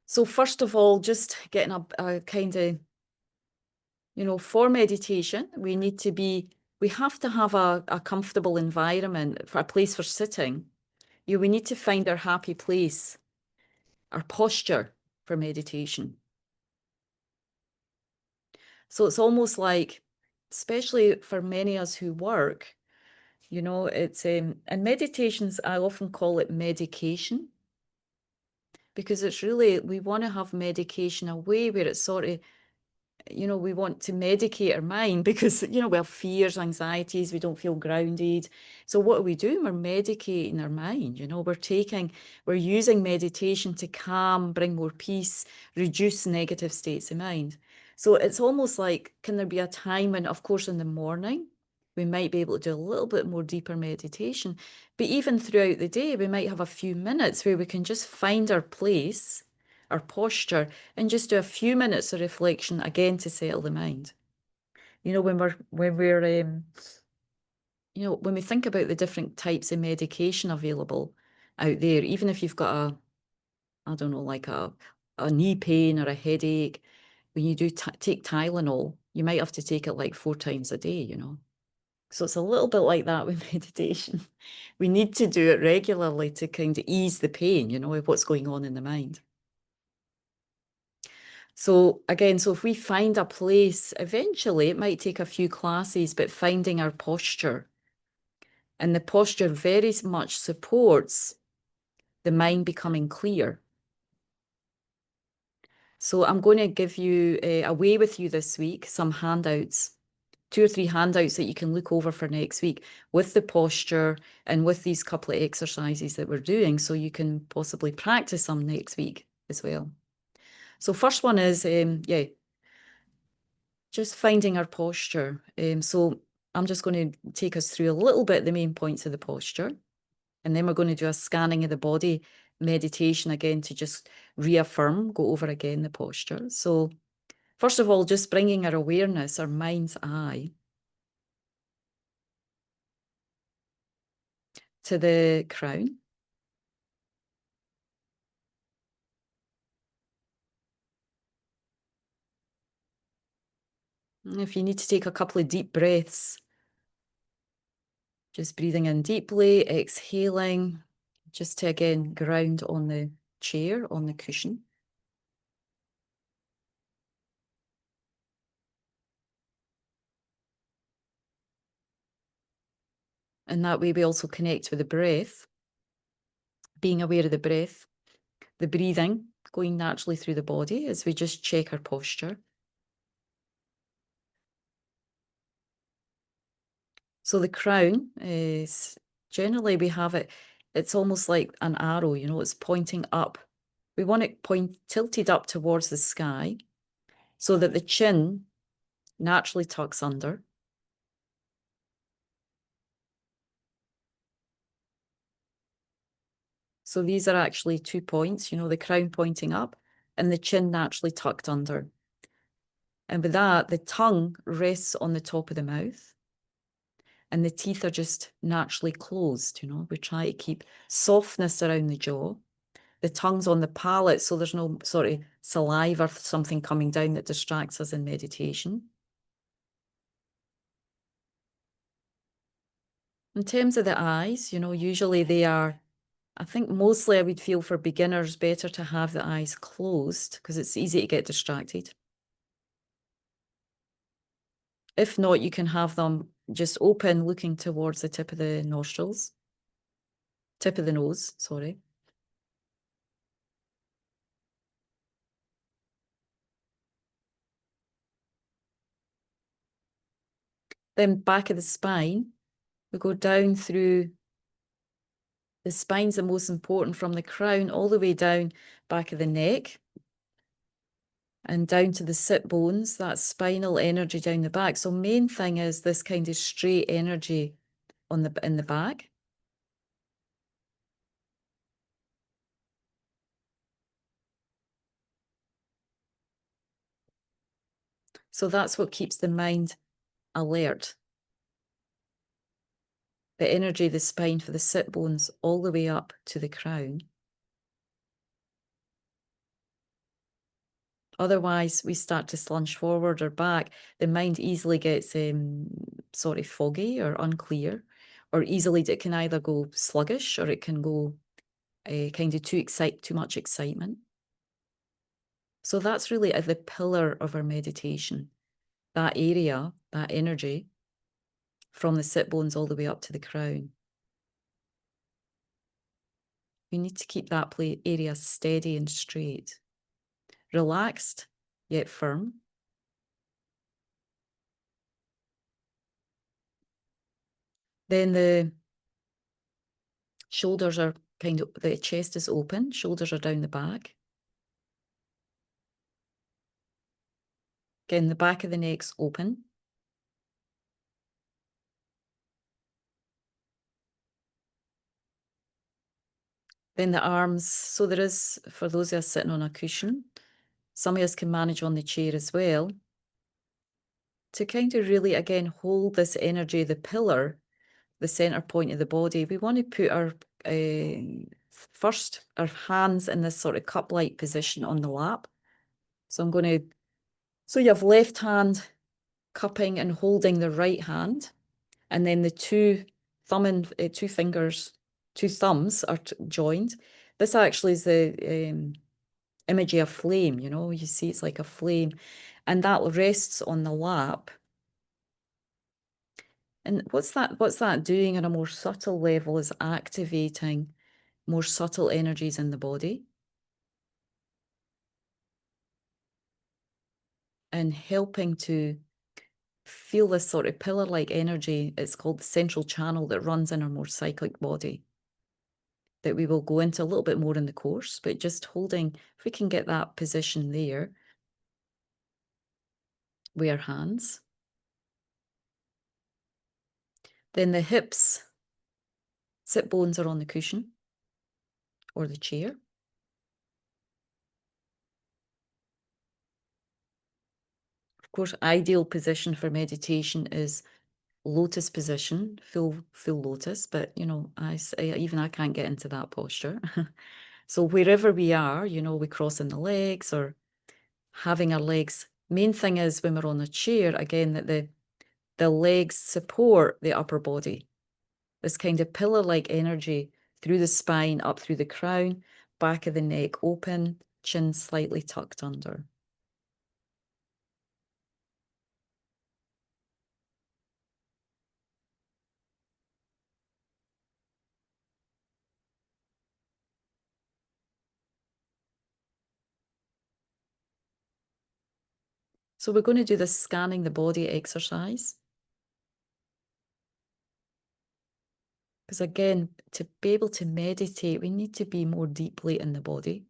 So first of all, just getting a kind of, you know, for meditation, we have to have a comfortable environment, for a place for sitting. We need to find our happy place, our posture for meditation. So it's almost like, especially for many of us who work, you know, it's, and meditations, I often call it medication, because it's really, we want to have medication a way where it's sort of, you know, we want to medicate our mind because, you know, we have fears, anxieties, we don't feel grounded. So what are we doing? We're medicating our mind, you know, we're using meditation to calm, bring more peace, reduce negative states of mind. So it's almost like, can there be a time when, of course, in the morning, we might be able to do a little bit more deeper meditation, but even throughout the day, we might have a few minutes where we can just find our place, our posture, and just do a few minutes of reflection again to settle the mind. You know, when we think about the different types of medication available out there, even if you've got I don't know, like a knee pain or a headache, when you do take Tylenol, you might have to take it like 4 times a day, you know. So it's a little bit like that with meditation. We need to do it regularly to kind of ease the pain, you know, of what's going on in the mind. So again, so if we find a place, eventually it might take a few classes, but finding our posture. And the posture very much supports the mind becoming clear. So I'm going to give you away with you this week some handouts, 2 or 3 handouts that you can look over for next week with the posture and with these couple of exercises that we're doing, so you can possibly practice them next week as well. So first one is, just finding our posture. So I'm just going to take us through a little bit the main points of the posture, and then we're going to do a scanning of the body meditation again to just reaffirm, go over again the posture. So first of all, just bringing our awareness, our mind's eye, to the crown. And if you need to take a couple of deep breaths, just breathing in deeply, exhaling, just to again ground on the chair, on the cushion. And that way we also connect with the breath, being aware of the breath, the breathing going naturally through the body as we just check our posture. So the crown is, generally we have it, it's almost like an arrow, you know, it's pointing up. We want it tilted up towards the sky so that the chin naturally tucks under. So these are actually 2 points, you know, the crown pointing up and the chin naturally tucked under. And with that, the tongue rests on the top of the mouth and the teeth are just naturally closed, you know. We try to keep softness around the jaw. The tongue's on the palate, so there's no sort of saliva or something coming down that distracts us in meditation. In terms of the eyes, you know, usually they are, I think mostly I would feel for beginners better to have the eyes closed because it's easy to get distracted. If not, you can have them just open, looking towards the tip of the nostrils, tip of the nose, sorry. Then back of the spine, we go down through the spine's the most important, from the crown all the way down back of the neck and down to the sit bones, that spinal energy down the back. So main thing is this kind of straight energy on in the back. So that's what keeps the mind alert. The energy of the spine for the sit bones all the way up to the crown. Otherwise, we start to slunge forward or back. The mind easily gets sort of foggy or unclear, or easily it can either go sluggish or it can go kind of too much excitement. So that's really the pillar of our meditation. That area, that energy, from the sit bones all the way up to the crown. We need to keep that area steady and straight. Relaxed, yet firm. Then the shoulders are the chest is open, shoulders are down the back. Again, the back of the neck's open. Then the arms, so there is, for those of us sitting on a cushion, some of us can manage on the chair as well, to kind of really, again, hold this energy, the pillar, the center point of the body. We want to put our, first, our hands in this sort of cup-like position on the lap. So I'm going to, so you have left hand cupping and holding the right hand, and then the two fingers, two thumbs are joined. This actually is the imagery of flame, you know, you see it's like a flame, and that rests on the lap. And what's that doing on a more subtle level is activating more subtle energies in the body and helping to feel this sort of pillar-like energy. It's called the central channel that runs in our more cyclic body, that we will go into a little bit more in the course, but just holding, if we can get that position there, with our hands. Then the hips, sit bones are on the cushion or the chair. Of course, ideal position for meditation is lotus position, full lotus, but you know, even I can't get into that posture. So wherever we are, you know, we crossing the legs or having our legs. Main thing is when we're on a chair, again, that the legs support the upper body. This kind of pillar-like energy through the spine, up through the crown, back of the neck open, chin slightly tucked under. So we're going to do this scanning the body exercise. Because again, to be able to meditate, we need to be more deeply in the body.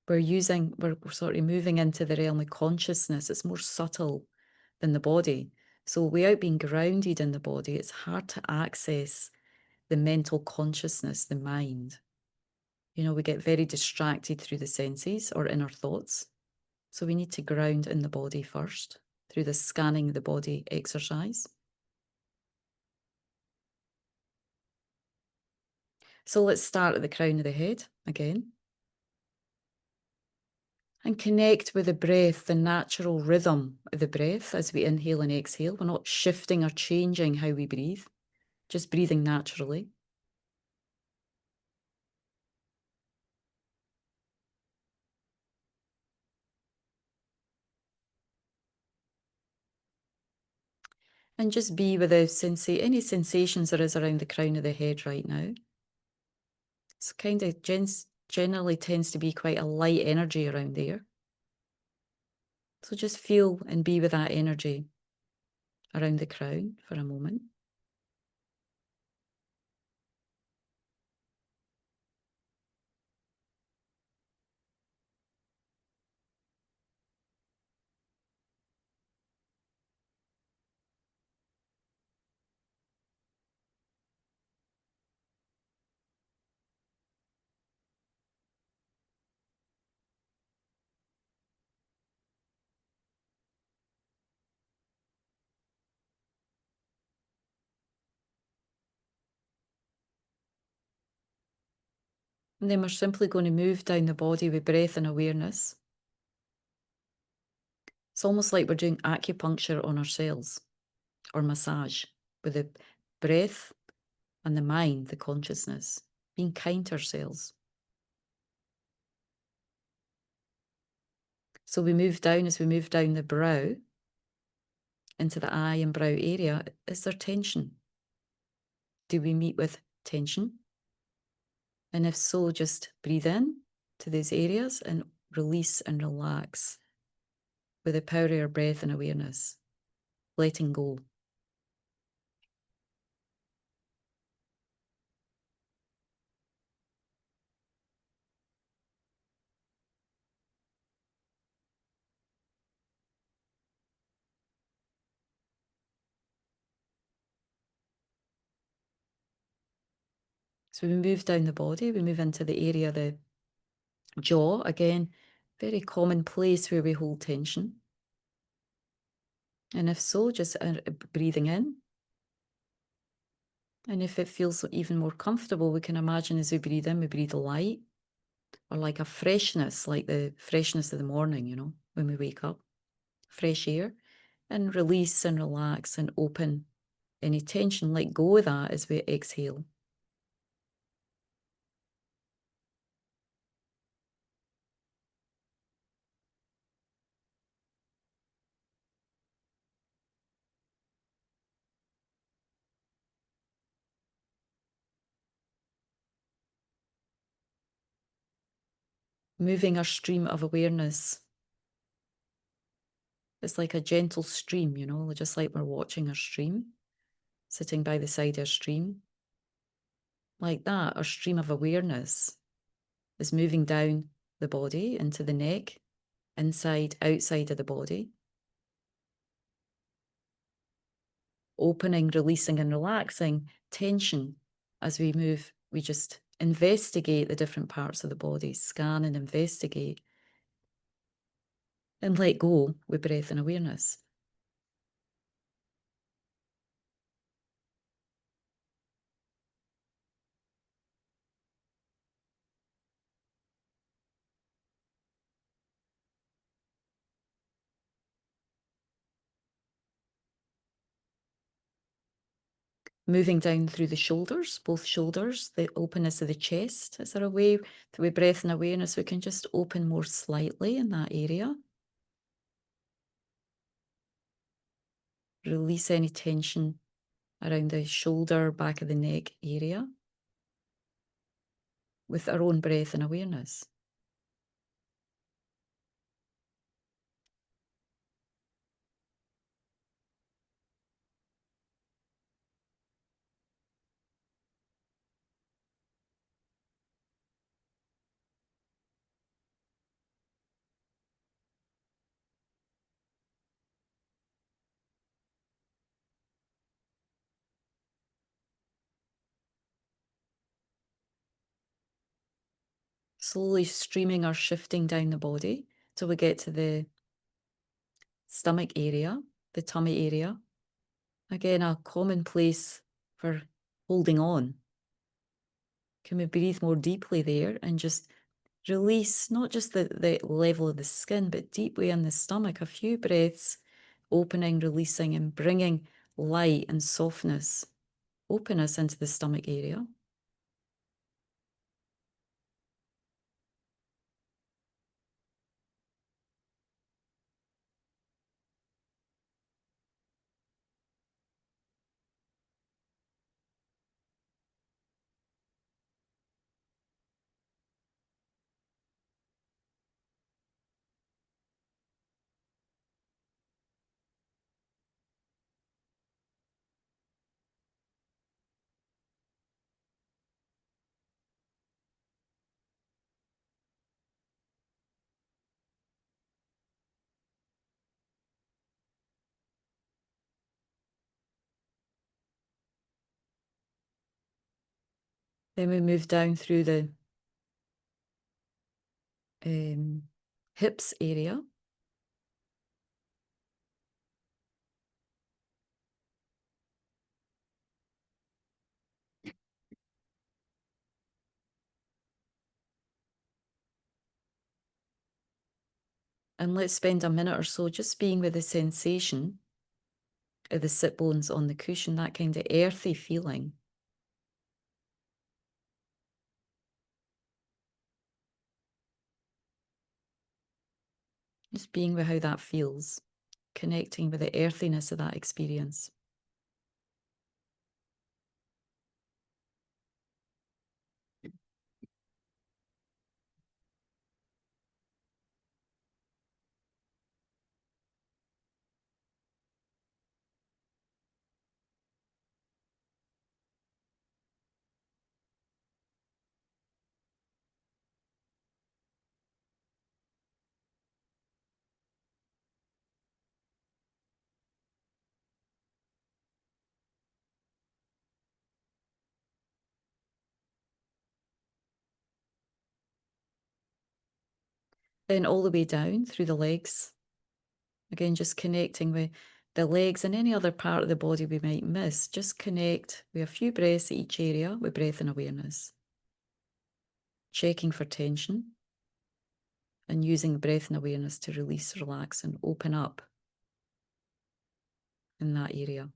We're sort of moving into the realm of consciousness. It's more subtle than the body. So without being grounded in the body, it's hard to access the mental consciousness, the mind. You know, we get very distracted through the senses or in our thoughts. So we need to ground in the body first through the scanning the body exercise. So let's start at the crown of the head again. And connect with the breath, the natural rhythm of the breath as we inhale and exhale. We're not shifting or changing how we breathe, just breathing naturally. And just be with the any sensations there is around the crown of the head right now. It's kind of generally tends to be quite a light energy around there. So just feel and be with that energy around the crown for a moment. And then we're simply going to move down the body with breath and awareness. It's almost like we're doing acupuncture on ourselves, or massage, with the breath and the mind, the consciousness, being kind to ourselves. So we move down, as we move down the brow into the eye and brow area. Is there tension? Do we meet with tension? And if so, just breathe in to these areas and release and relax with the power of your breath and awareness, letting go. So we move down the body, we move into the area of the jaw, again, very common place where we hold tension. And if so, just breathing in. And if it feels even more comfortable, we can imagine as we breathe in, we breathe light, or like a freshness, like the freshness of the morning, you know, when we wake up, fresh air, and release and relax and open any tension, let go of that as we exhale. Moving our stream of awareness. It's like a gentle stream, you know, just like we're watching a stream, sitting by the side of a stream. Like that, our stream of awareness is moving down the body into the neck, inside, outside of the body. Opening, releasing and relaxing tension as we move. We just investigate the different parts of the body, scan and investigate, and let go with breath and awareness. Moving down through the shoulders, both shoulders, the openness of the chest. Is there a way through breath and awareness we can just open more slightly in that area? Release any tension around the shoulder, back of the neck area with our own breath and awareness. Slowly streaming or shifting down the body till we get to the stomach area, the tummy area. Again, a common place for holding on. Can we breathe more deeply there and just release not just the level of the skin, but deeply in the stomach, a few breaths, opening, releasing, and bringing light and softness, openness into the stomach area. Then we move down through the hips area. And let's spend a minute or so just being with the sensation of the sit bones on the cushion, that kind of earthy feeling. Just being with how that feels, connecting with the earthiness of that experience. Then all the way down through the legs. Again, just connecting with the legs and any other part of the body we might miss. Just connect with a few breaths at each area with breath and awareness. Checking for tension and using breath and awareness to release, relax, and open up in that area.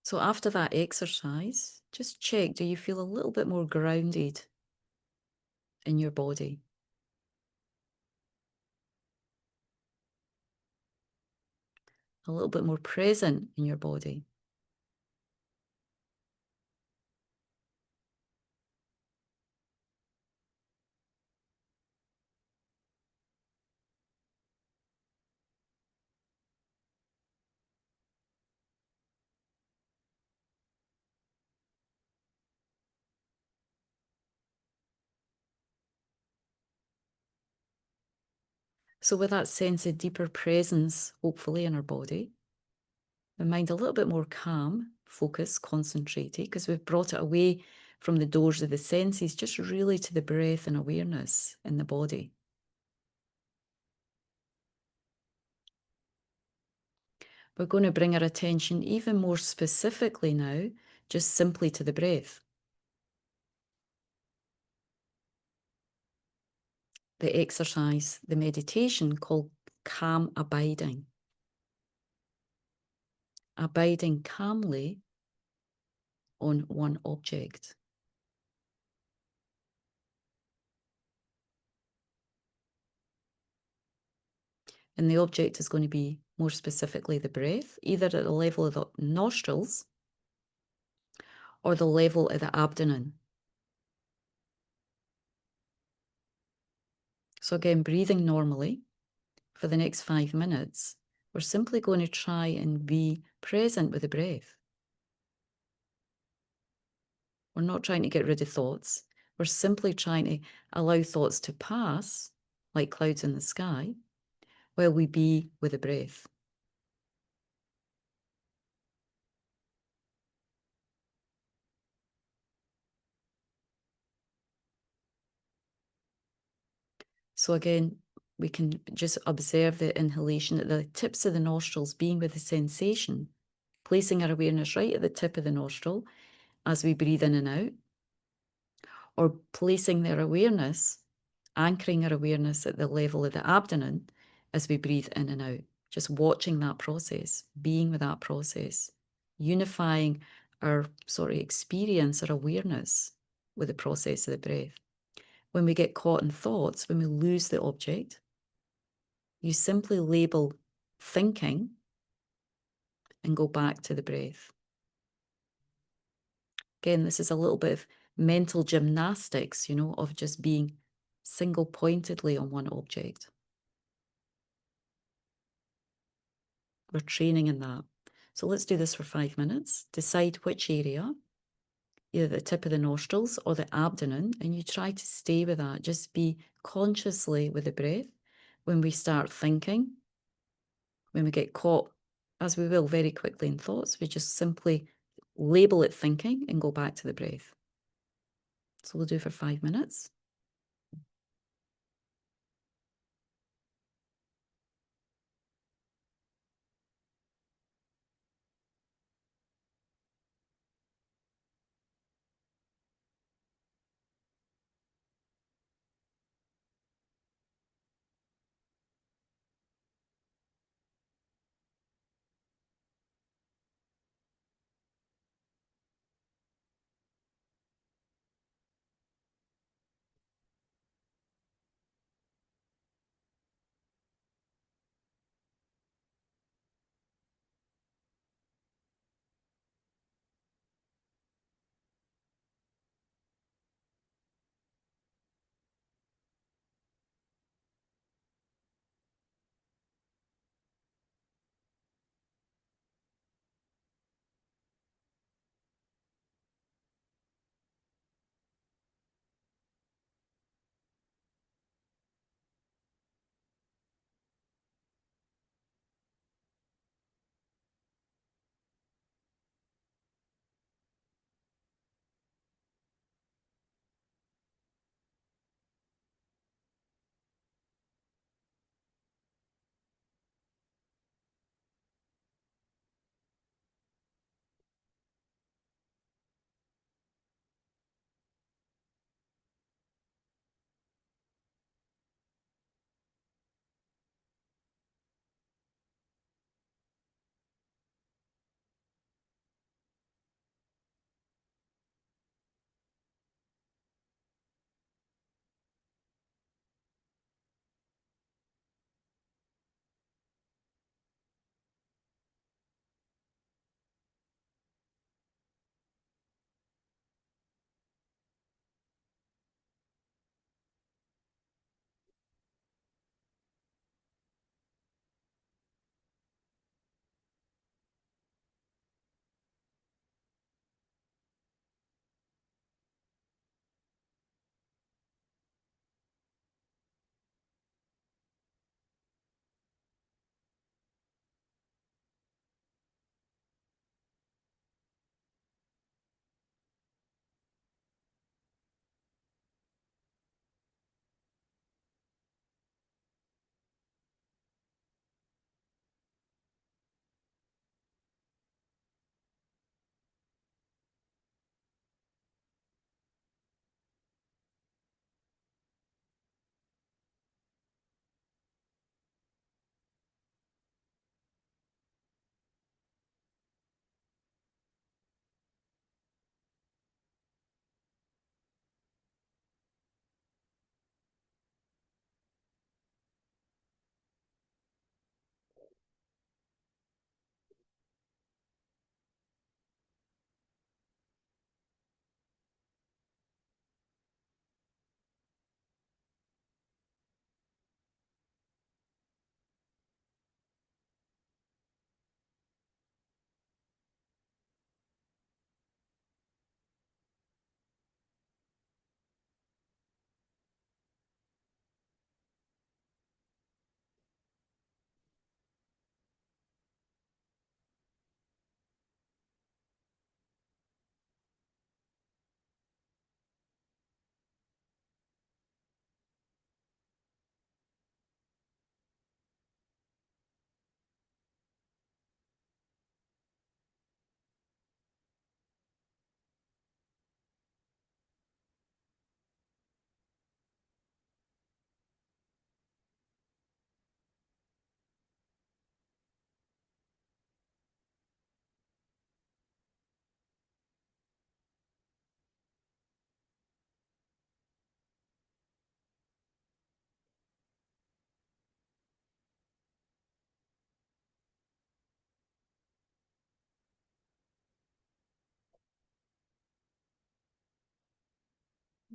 So after that exercise, just check, do you feel a little bit more grounded in your body? A little bit more present in your body? So with that sense of deeper presence, hopefully in our body, the mind a little bit more calm, focused, concentrated, because we've brought it away from the doors of the senses, just really to the breath and awareness in the body. We're going to bring our attention even more specifically now, just simply to the breath. The exercise, the meditation called calm abiding. Abiding calmly on one object. And the object is going to be more specifically the breath, either at the level of the nostrils or the level of the abdomen. So again, breathing normally for the next 5 minutes. We're simply going to try and be present with the breath. We're not trying to get rid of thoughts. We're simply trying to allow thoughts to pass like clouds in the sky while we be with the breath. So again, we can just observe the inhalation at the tips of the nostrils, being with the sensation, placing our awareness right at the tip of the nostril as we breathe in and out, or placing their awareness, anchoring our awareness at the level of the abdomen as we breathe in and out. Just watching that process, being with that process, unifying our experience, our awareness with the process of the breath. when we get caught in thoughts, when we lose the object, you simply label thinking and go back to the breath. Again, this is a little bit of mental gymnastics, you know, of just being single-pointedly on one object. We're training in that. So let's do this for 5 minutes. Decide which area, either the tip of the nostrils or the abdomen, and you try to stay with that. Just be consciously with the breath. When we start thinking, when we get caught, as we will very quickly in thoughts, we just simply label it thinking and go back to the breath. So we'll do for 5 minutes.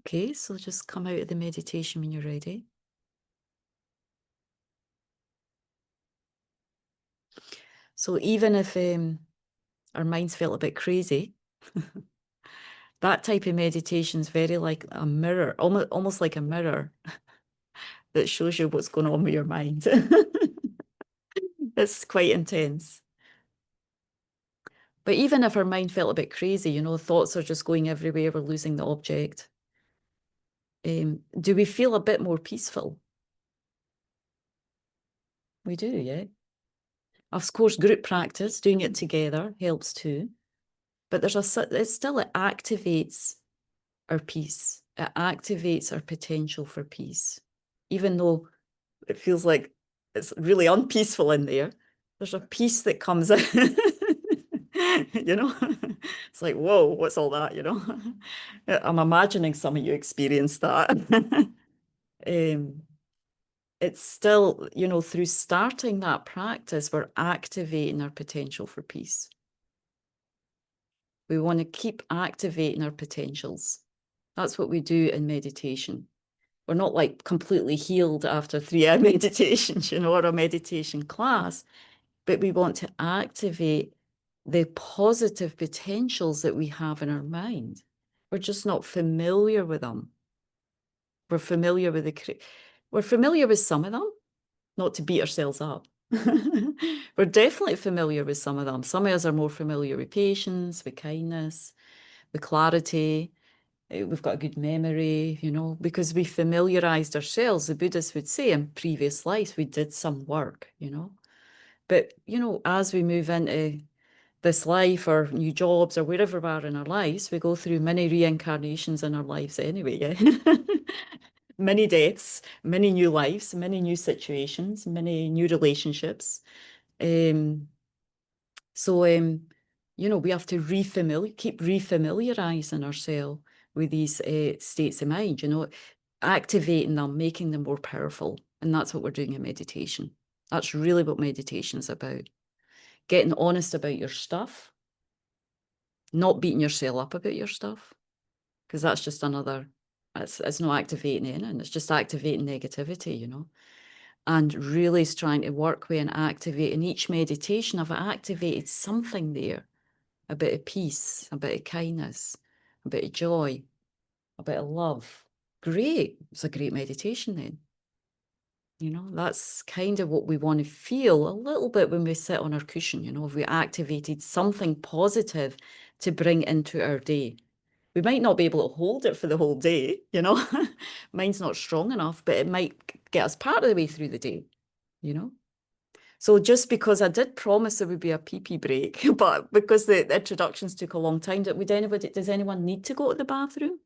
Okay, so just come out of the meditation when you're ready. So even if our minds felt a bit crazy, that type of meditation is very like a mirror, almost like a mirror that shows you what's going on with your mind. It's quite intense. But even if our mind felt a bit crazy, you know, thoughts are just going everywhere, we're losing the object. Do we feel a bit more peaceful? We do, yeah. Of course, group practice, doing it together helps too. But it activates our peace. It activates our potential for peace. Even though it feels like it's really unpeaceful in there, there's a peace that comes in. You know, it's like, whoa, what's all that, you know? I'm imagining some of you experienced that. It's still, you know, through starting that practice, we're activating our potential for peace. We want to keep activating our potentials. That's what we do in meditation. We're not like completely healed after 3-hour meditations, you know, or a meditation class, but we want to activate the positive potentials that we have in our mind. We're just not familiar with them. We're familiar with some of them, not to beat ourselves up. We're definitely familiar with some of them. Some of us are more familiar with patience, with kindness, with clarity. We've got a good memory, you know, because we familiarized ourselves. The Buddhists would say in previous lives, we did some work, you know. But, you know, as we move into this life or new jobs or wherever we are in our lives, we go through many reincarnations in our lives anyway, yeah. Many deaths, many new lives, many new situations, many new relationships. You know, we have to keep refamiliarizing ourselves with these states of mind, you know, activating them, making them more powerful. And that's what we're doing in meditation. That's really what meditation is about. Getting honest about your stuff, not beating yourself up about your stuff, because that's just another, it's not activating anything, it's just activating negativity, you know. And really is trying to work with and activate. In each meditation, I've activated something there. A bit of peace, a bit of kindness, a bit of joy, a bit of love. Great. It's a great meditation then. You know, that's kind of what we want to feel a little bit when we sit on our cushion, you know, if we activated something positive to bring into our day. We might not be able to hold it for the whole day, you know. Mind's not strong enough, but it might get us part of the way through the day, you know. So just because I did promise there would be a pee-pee break, but because the introductions took a long time, does anyone need to go to the bathroom?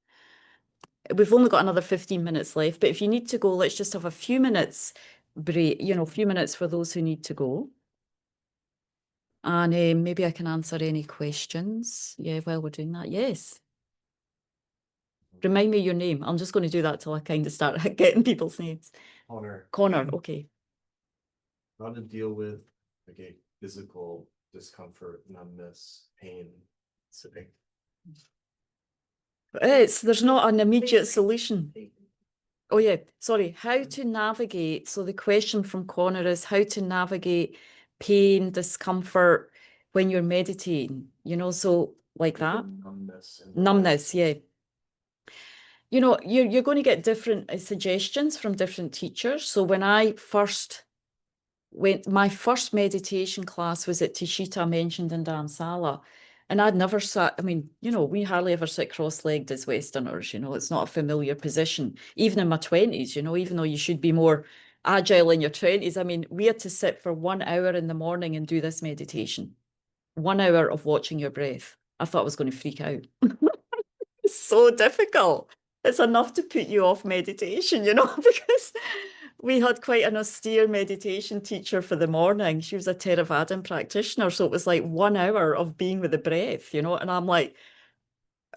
We've only got another 15 minutes left, but if you need to go, let's just have a few minutes break, you know, a few minutes for those who need to go. And maybe I can answer any questions. Yeah, while we're doing that. Yes. Remind me your name. I'm just going to do that till I kind of start getting people's names. Connor, okay. How to deal with like a physical discomfort, numbness, pain, sitting. There's not an immediate solution. Oh yeah, sorry. How to navigate. So the question from Connor is how to navigate pain, discomfort when you're meditating, you know, so like that. Numbness, yeah. You know, you're going to get different suggestions from different teachers. So when I first my first meditation class was at Tishita, mentioned in Dharamsala, and I'd never sat, I mean, you know, we hardly ever sit cross-legged as Westerners, you know, it's not a familiar position, even in my 20s, you know, even though you should be more agile in your 20s. I mean, we had to sit for 1 hour in the morning and do this meditation, 1 hour of watching your breath. I thought I was going to freak out. It's so difficult. It's enough to put you off meditation, you know, because we had quite an austere meditation teacher for the morning. She was a Theravadan practitioner. So it was like 1 hour of being with the breath, you know, and I'm like,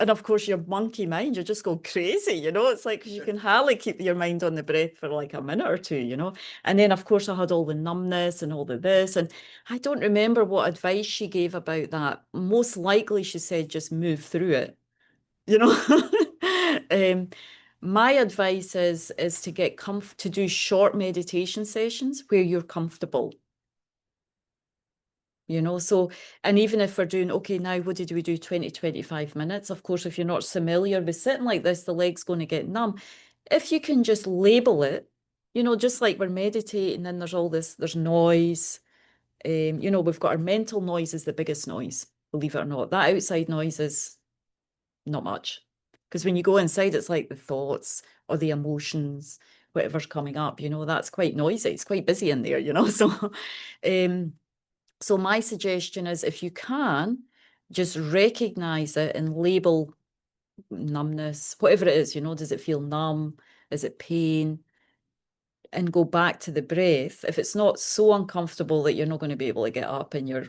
and of course your monkey mind, you just go crazy, you know, it's like, 'cause you can hardly keep your mind on the breath for like a minute or two, you know. And then of course I had all the numbness and all the this, and I don't remember what advice she gave about that. Most likely she said, just move through it. You know, My advice is to get to do short meditation sessions where you're comfortable. You know, so, and even if we're doing, okay, now what did we do, 20, 25 minutes? Of course, if you're not familiar with sitting like this, the leg's going to get numb. If you can just label it, you know, just like we're meditating, then there's all this, there's noise. You know, we've got our mental noise is the biggest noise, believe it or not. That outside noise is not much. Because when you go inside, it's like the thoughts or the emotions, whatever's coming up, you know, that's quite noisy. It's quite busy in there, you know. So my suggestion is if you can, just recognize it and label numbness, whatever it is, you know, does it feel numb? Is it pain? And go back to the breath. If it's not so uncomfortable that you're not going to be able to get up and you're,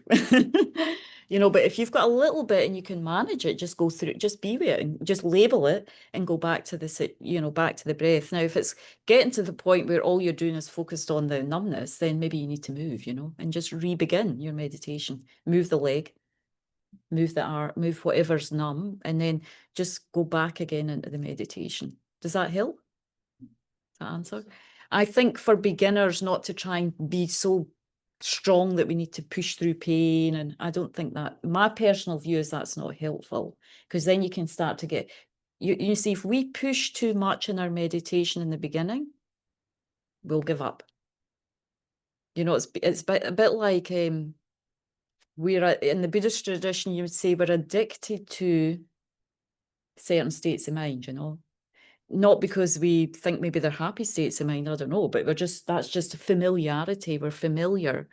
you know, but if you've got a little bit and you can manage it, just go through it, just be with it and just label it and go back to the, you know, back to the breath. Now, if it's getting to the point where all you're doing is focused on the numbness, then maybe you need to move, you know, and just re-begin your meditation. Move the leg, move the arm, move whatever's numb, and then just go back again into the meditation. Does that help? That answer? I think for beginners not to try and be so strong that we need to push through pain, and I don't think that, my personal view is that's not helpful, because then you can start to get, you see, if we push too much in our meditation in the beginning, we'll give up. You know, it's a bit like we're in the Buddhist tradition, you would say we're addicted to certain states of mind, you know. Not because we think maybe they're happy states of mind, I don't know, but that's just familiarity. We're familiar.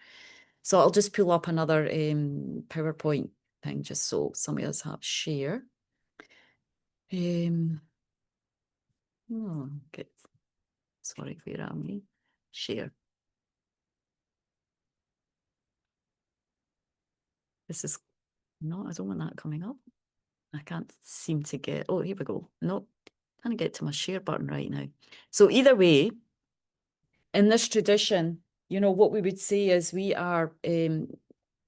So I'll just pull up another PowerPoint thing just so somebody else have share. Oh, okay. Sorry, where am I? Share. This is, no, I don't want that coming up. I can't seem to get, oh, here we go. Nope, can't get to my share button right now. So either way, in this tradition, you know, what we would say is we are,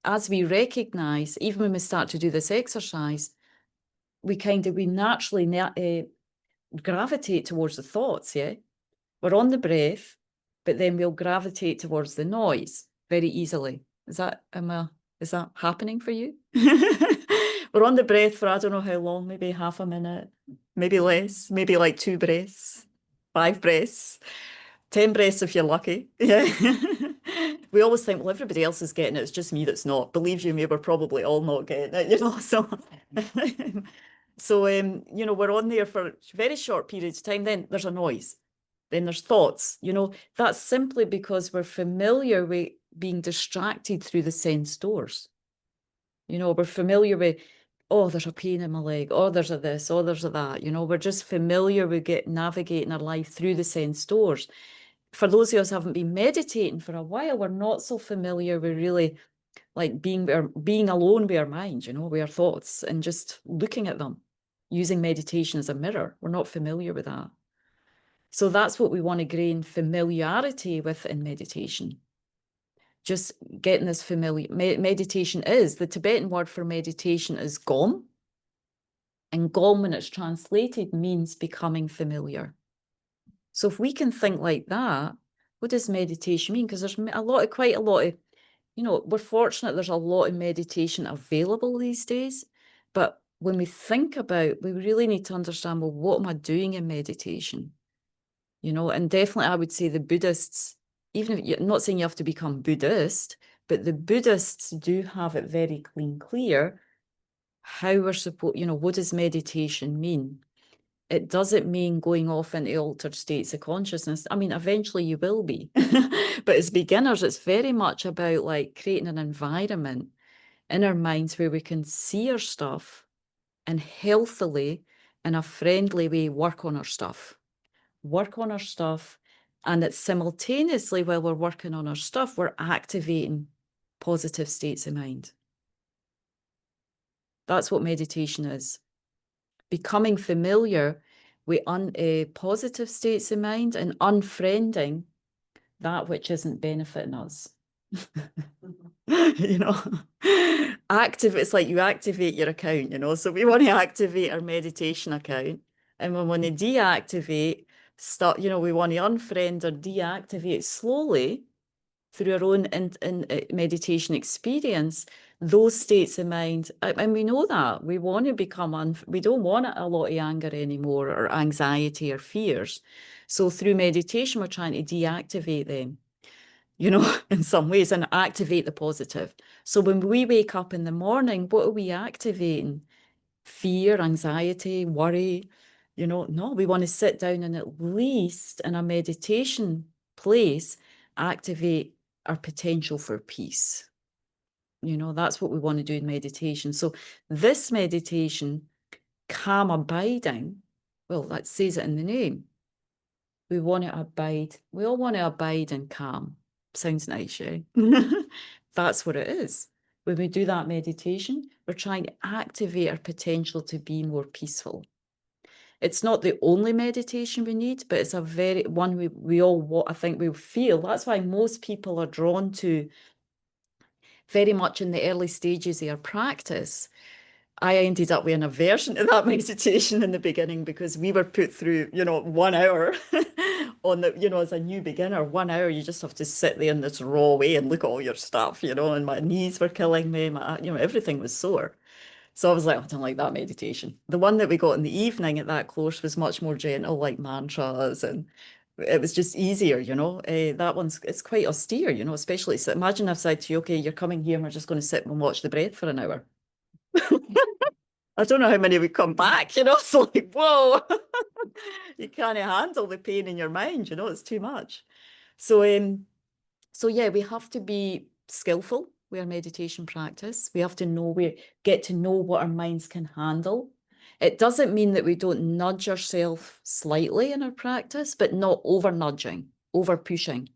as we recognize, even when we start to do this exercise, we naturally gravitate towards the thoughts, yeah? We're on the breath, but then we'll gravitate towards the noise very easily. Is that happening for you? We're on the breath for I don't know how long, maybe half a minute, maybe less, maybe like 2 breaths, 5 breaths. 10 breaths if you're lucky. Yeah. We always think, well, everybody else is getting it. It's just me that's not. Believe you me, we're probably all not getting it, you know. So, you know, we're on there for very short periods of time. Then there's a noise. Then there's thoughts. You know, that's simply because we're familiar with being distracted through the sense doors. You know, we're familiar with, oh, there's a pain in my leg. Oh, there's a this. Oh, there's a that. You know, we're just familiar with navigating our life through the sense doors. For those of us who haven't been meditating for a while, we're not so familiar with really like being alone with our mind, you know, with our thoughts and just looking at them, using meditation as a mirror. We're not familiar with that. So that's what we want to gain familiarity with in meditation. Just getting this familiar. Meditation is, the Tibetan word for meditation is gom. And gom, when it's translated, means becoming familiar. So if we can think like that, what does meditation mean? Because there's quite a lot of, you know, we're fortunate there's a lot of meditation available these days. But when we think about, we really need to understand, well, what am I doing in meditation? You know, and definitely I would say the Buddhists, even if you're not saying you have to become Buddhist, but the Buddhists do have it very clear how we're supposed, you know, what does meditation mean? It doesn't mean going off into altered states of consciousness. I mean, eventually you will be. But as beginners, it's very much about like creating an environment in our minds where we can see our stuff and healthily, in a friendly way, work on our stuff. Work on our stuff. And it's simultaneously, while we're working on our stuff, we're activating positive states of mind. That's what meditation is. Becoming familiar with positive states of mind and unfriending that which isn't benefiting us. You know, it's like you activate your account, you know, so we want to activate our meditation account And we want to deactivate stuff, you know, we want to unfriend or deactivate slowly through our own meditation experience, those states of mind. And we know that we want to become, we don't want a lot of anger anymore, or anxiety or fears. So through meditation, we're trying to deactivate them, you know, in some ways, and activate the positive. So when we wake up in the morning, what are we activating? Fear, anxiety, worry, you know? No, we want to sit down and at least in a meditation place, activate our potential for peace. You know, that's what we want to do in meditation. So this meditation, calm abiding, well, that says it in the name. We want to abide. We all want to abide in calm. Sounds nice, yeah? That's what it is. When we do that meditation, we're trying to activate our potential to be more peaceful. It's not the only meditation we need, but it's a very one we all, I think we feel. That's why most people are drawn to very much in the early stages of our practice. I ended up with an aversion to that meditation in the beginning because we were put through, you know, 1 hour on the, you know, as a new beginner, 1 hour, you just have to sit there in this raw way and look at all your stuff, you know, and my knees were killing me, you know, everything was sore. So I was like, I don't like that meditation. The one that we got in the evening at that course was much more gentle, like mantras, and it was just easier, you know. That one's, it's quite austere, you know, especially, so imagine I've said to you, okay, you're coming here and we're just going to sit and watch the breath for an hour. I don't know how many would come back, you know, it's like, whoa, you can't handle the pain in your mind, you know, it's too much. So yeah, we have to be skillful with our meditation practice. We have to get to know what our minds can handle. It doesn't mean that we don't nudge ourselves slightly in our practice, but not over nudging, over pushing,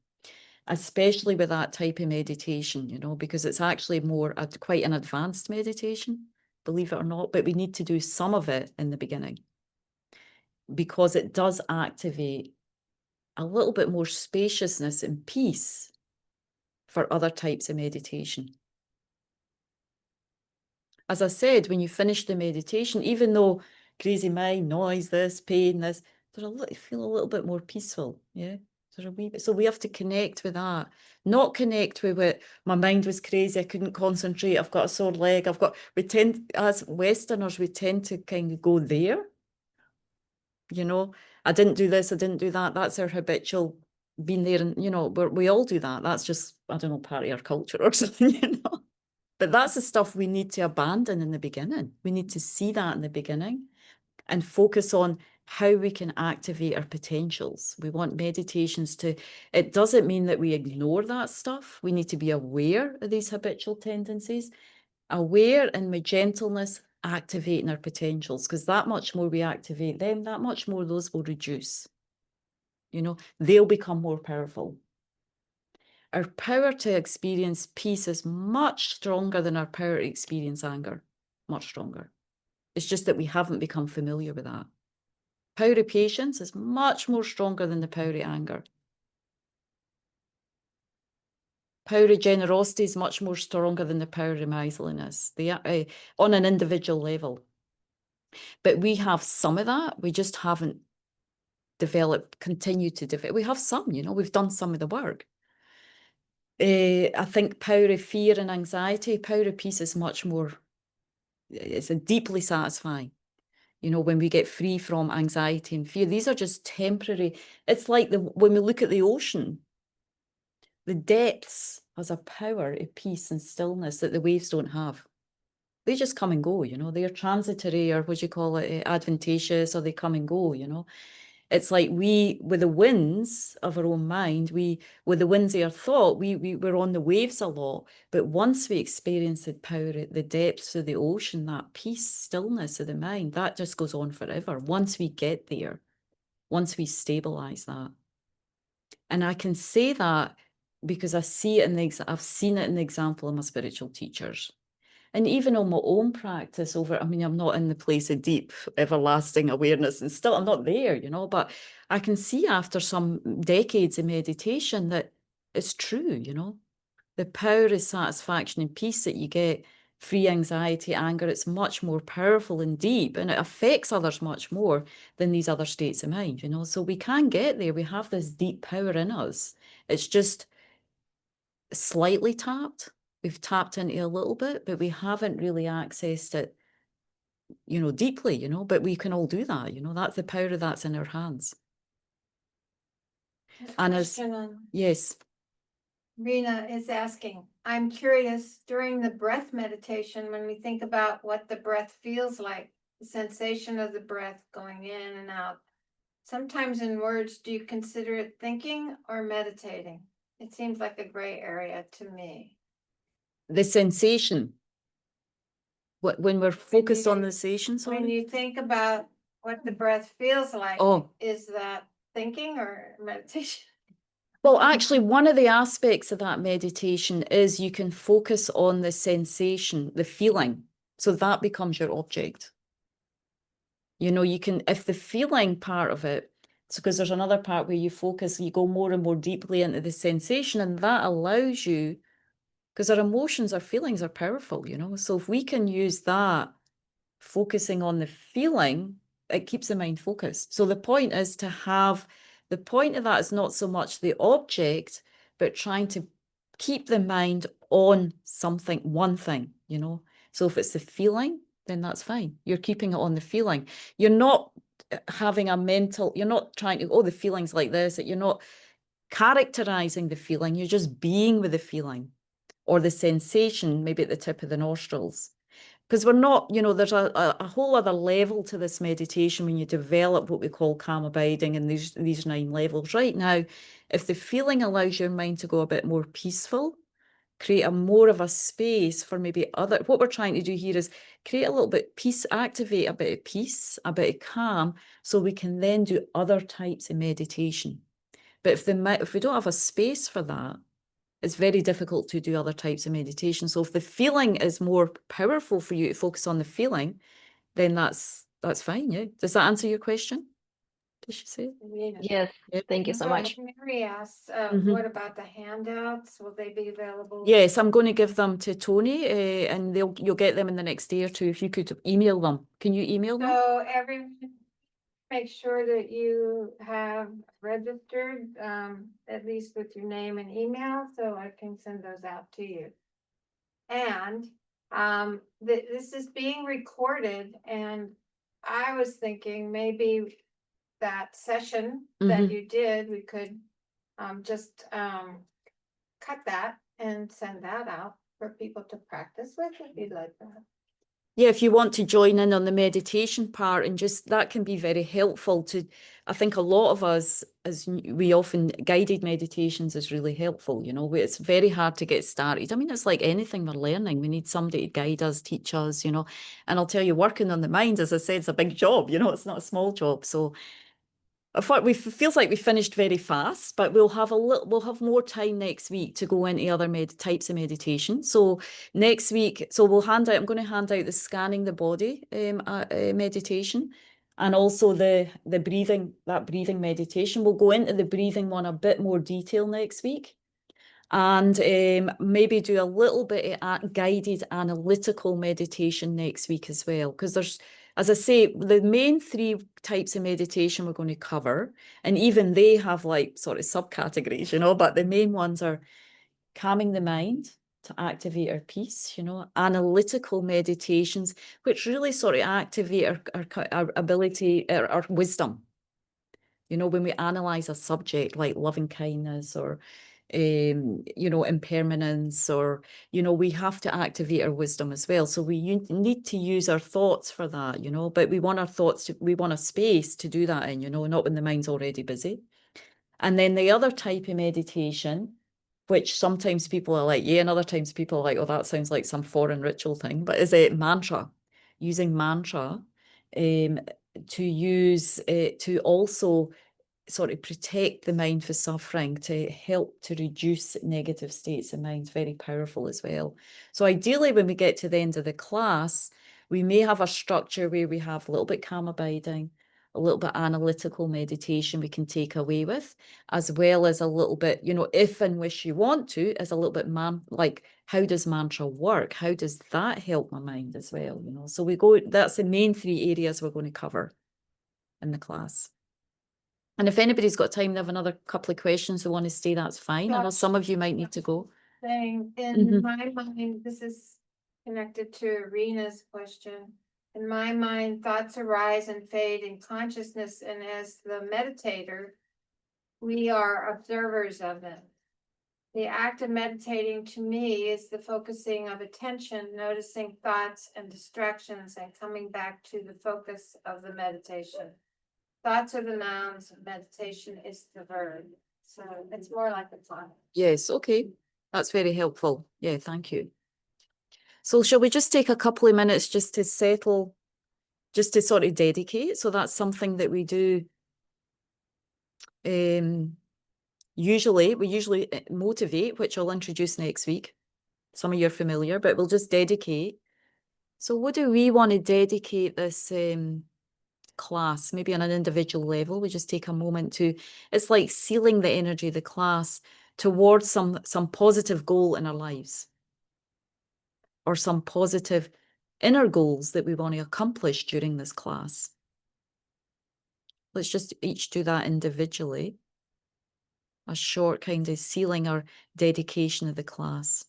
especially with that type of meditation, you know, because it's actually more quite an advanced meditation, believe it or not, but we need to do some of it in the beginning because it does activate a little bit more spaciousness and peace for other types of meditation. As I said, when you finish the meditation, even though crazy mind, noise, this, pain, this, feel a little bit more peaceful, yeah? A wee bit. So we have to connect with that, not connect with what my mind was crazy, I couldn't concentrate, I've got a sore leg, we tend, as Westerners, we tend to kind of go there, you know, I didn't do this, I didn't do that, that's our habitual being there, and, you know, we all do that, that's just, I don't know, part of our culture or something, you know. But that's the stuff we need to abandon in the beginning. We need to see that in the beginning and focus on how we can activate our potentials. We want meditations it doesn't mean that we ignore that stuff. We need to be aware of these habitual tendencies, aware and with gentleness, activating our potentials, because that much more we activate them, that much more those will reduce. You know, they'll become more powerful. Our power to experience peace is much stronger than our power to experience anger, much stronger. It's just that we haven't become familiar with that. Power of patience is much more stronger than the power of anger. Power of generosity is much more stronger than the power of miserliness, on an individual level. But we have some of that, we just haven't continued to develop. We have some, you know, we've done some of the work. I think power of fear and anxiety, power of peace is much more, it's a deeply satisfying. You know, when we get free from anxiety and fear, these are just temporary. It's like when we look at the ocean, the depths has a power of peace and stillness that the waves don't have. They just come and go, you know, they're transitory, or what do you call it, advantageous, or they come and go, you know. It's like with the winds of our own mind, with the winds of our thought, we're on the waves a lot. But once we experience the power, the depths of the ocean, that peace, stillness of the mind, that just goes on forever. Once we get there, once we stabilize that. And I can say that because I see it I've seen it in the example of my spiritual teachers. And even on my own practice I'm not in the place of deep, everlasting awareness, and still I'm not there, you know, but I can see after some decades of meditation that it's true, you know, the power of satisfaction and peace that you get free anxiety, anger. It's much more powerful and deep, and it affects others much more than these other states of mind, you know. So we can get there. We have this deep power in us. It's just slightly tapped. We've tapped into a little bit, but we haven't really accessed it, you know, deeply, you know, but we can all do that, you know. That's the power that's in our hands. And as, yes. Rena is asking, I'm curious, during the breath meditation, when we think about what the breath feels like, the sensation of the breath going in and out, sometimes in words, do you consider it thinking or meditating? It seems like a gray area to me. The sensation. When we're focused on the sensation, sorry? When you think about what the breath feels like, is that thinking or meditation? Well, actually, one of the aspects of that meditation is you can focus on the sensation, the feeling. So that becomes your object. You know, you can, if the feeling part of it, so because there's another part where you focus, you go more and more deeply into the sensation, and that allows you, because our emotions, our feelings are powerful, you know. So if we can use that, focusing on the feeling, it keeps the mind focused. So the point is to have, the point of that is not so much the object, but trying to keep the mind on something, one thing, you know. So if it's the feeling, then that's fine. You're keeping it on the feeling. You're not having a mental, you're not trying to, oh, the feeling's like this, that you're not characterizing the feeling, you're just being with the feeling or the sensation, maybe at the tip of the nostrils. Because we're not, you know, there's a whole other level to this meditation when you develop what we call calm abiding and these 9 levels. Right now, if the feeling allows your mind to go a bit more peaceful, create a more of a space for maybe other, what we're trying to do here is create a little bit peace, activate a bit of peace, a bit of calm, so we can then do other types of meditation. But if we don't have a space for that, it's very difficult to do other types of meditation. So if the feeling is more powerful for you to focus on the feeling, then that's fine, yeah. Does that answer your question? Did she say? Yes, thank you so much. Mary asks, Mhm. what about the handouts? Will they be available? Yes, I'm going to give them to Tony, and you'll get them in the next day or two. If you could email them. Can you email them? So everyone, make sure that you have registered, at least with your name and email, so I can send those out to you. And this is being recorded, and I was thinking maybe that session that you did, we could just cut that and send that out for people to practice with if you'd like that. Yeah, if you want to join in on the meditation part, and just that can be very helpful to, I think a lot of us, as we often, guided meditations is really helpful, you know, it's very hard to get started. I mean, it's like anything we're learning, we need somebody to guide us, teach us, you know, and I'll tell you, working on the mind, as I said, it's a big job, you know, it's not a small job. So I thought feels like we finished very fast, but we'll have more time next week to go into other types of meditation. So next week, I'm going to hand out the scanning the body meditation, and also the breathing, that breathing meditation. We'll go into the breathing one a bit more detail next week, and maybe do a little bit of guided analytical meditation next week as well, because there's, as I say, the main 3 types of meditation we're going to cover, and even they have like sort of subcategories, you know, but the main ones are calming the mind to activate our peace, you know, analytical meditations, which really sort of activate our ability, our wisdom. You know, when we analyze a subject like loving kindness or you know, impermanence, or, you know, we have to activate our wisdom as well. So we need to use our thoughts for that, you know, but we want our thoughts to, we want a space to do that in, you know, not when the mind's already busy. And then the other type of meditation, which sometimes people are like, yeah, and other times people are like, oh, that sounds like some foreign ritual thing, but is a mantra, using mantra to use to also sort of protect the mind for suffering, to help to reduce negative states of mind. Very powerful as well. So ideally, when we get to the end of the class, we may have a structure where we have a little bit calm abiding, a little bit analytical meditation we can take away with, as well as a little bit, you know, if and wish you want to, as a little bit like, how does mantra work? How does that help my mind as well? You know, so that's the main 3 areas we're going to cover in the class. And if anybody's got time, they have another couple of questions they want to stay, that's fine. I know some of you might need to go. Saying in my mind, this is connected to Arena's question. In my mind, thoughts arise and fade in consciousness, and as the meditator, we are observers of them. The act of meditating to me is the focusing of attention, noticing thoughts and distractions, and coming back to the focus of the meditation. Thoughts are the nouns, meditation is the verb. So it's more like a thought. Yes, okay. That's very helpful. Yeah, thank you. So shall we just take a couple of minutes just to settle, just to sort of dedicate? So that's something that we do. Usually, we usually motivate, which I'll introduce next week. Some of you are familiar, but we'll just dedicate. So what do we want to dedicate this class? Maybe on an individual level, we just take a moment to, it's like sealing the energy of the class towards some positive goal in our lives, or some positive inner goals that we want to accomplish during this class. Let's just each do that individually. A short kind of sealing or dedication of the class.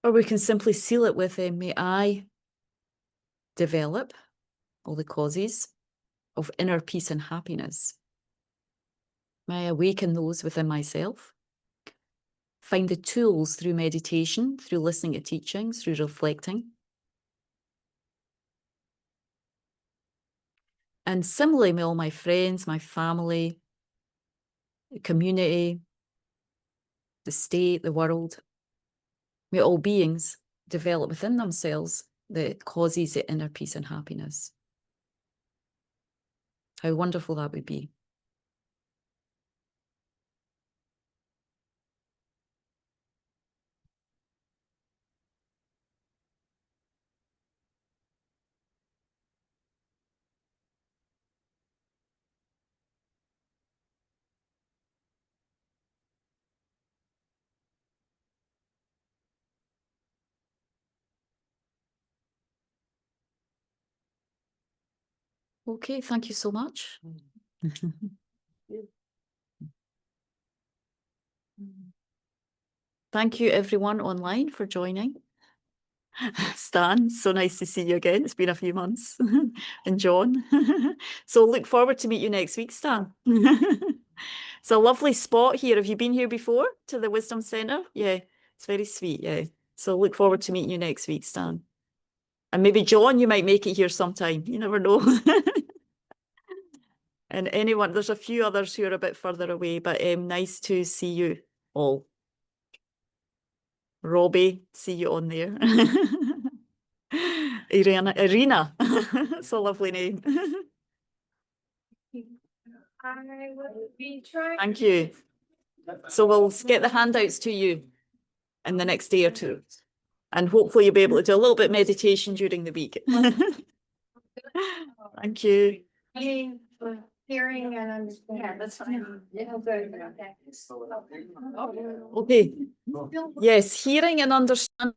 Or we can simply seal it with, may I develop all the causes of inner peace and happiness. May I awaken those within myself. Find the tools through meditation, through listening to teachings, through reflecting. And similarly, may all my friends, my family, the community, the state, the world, may all beings develop within themselves the causes of inner peace and happiness. How wonderful that would be. Okay, thank you so much. Thank you everyone online for joining. Stan, so nice to see you again. It's been a few months. And John. So look forward to meet you next week, Stan. It's a lovely spot here. Have you been here before to the Wisdom Centre? Yeah, it's very sweet, yeah. So look forward to meeting you next week, Stan. And maybe John, you might make it here sometime. You never know. And anyone, there's a few others who are a bit further away, but nice to see you all. Robbie, see you on there. Irina, it's a lovely name. I will be trying. Thank you. So we'll get the handouts to you in the next day or two. And hopefully you'll be able to do a little bit of meditation during the week. Thank you. Hearing and understanding. Yeah, that's fine. Yeah, good. Okay. Okay. Yes, hearing and understanding.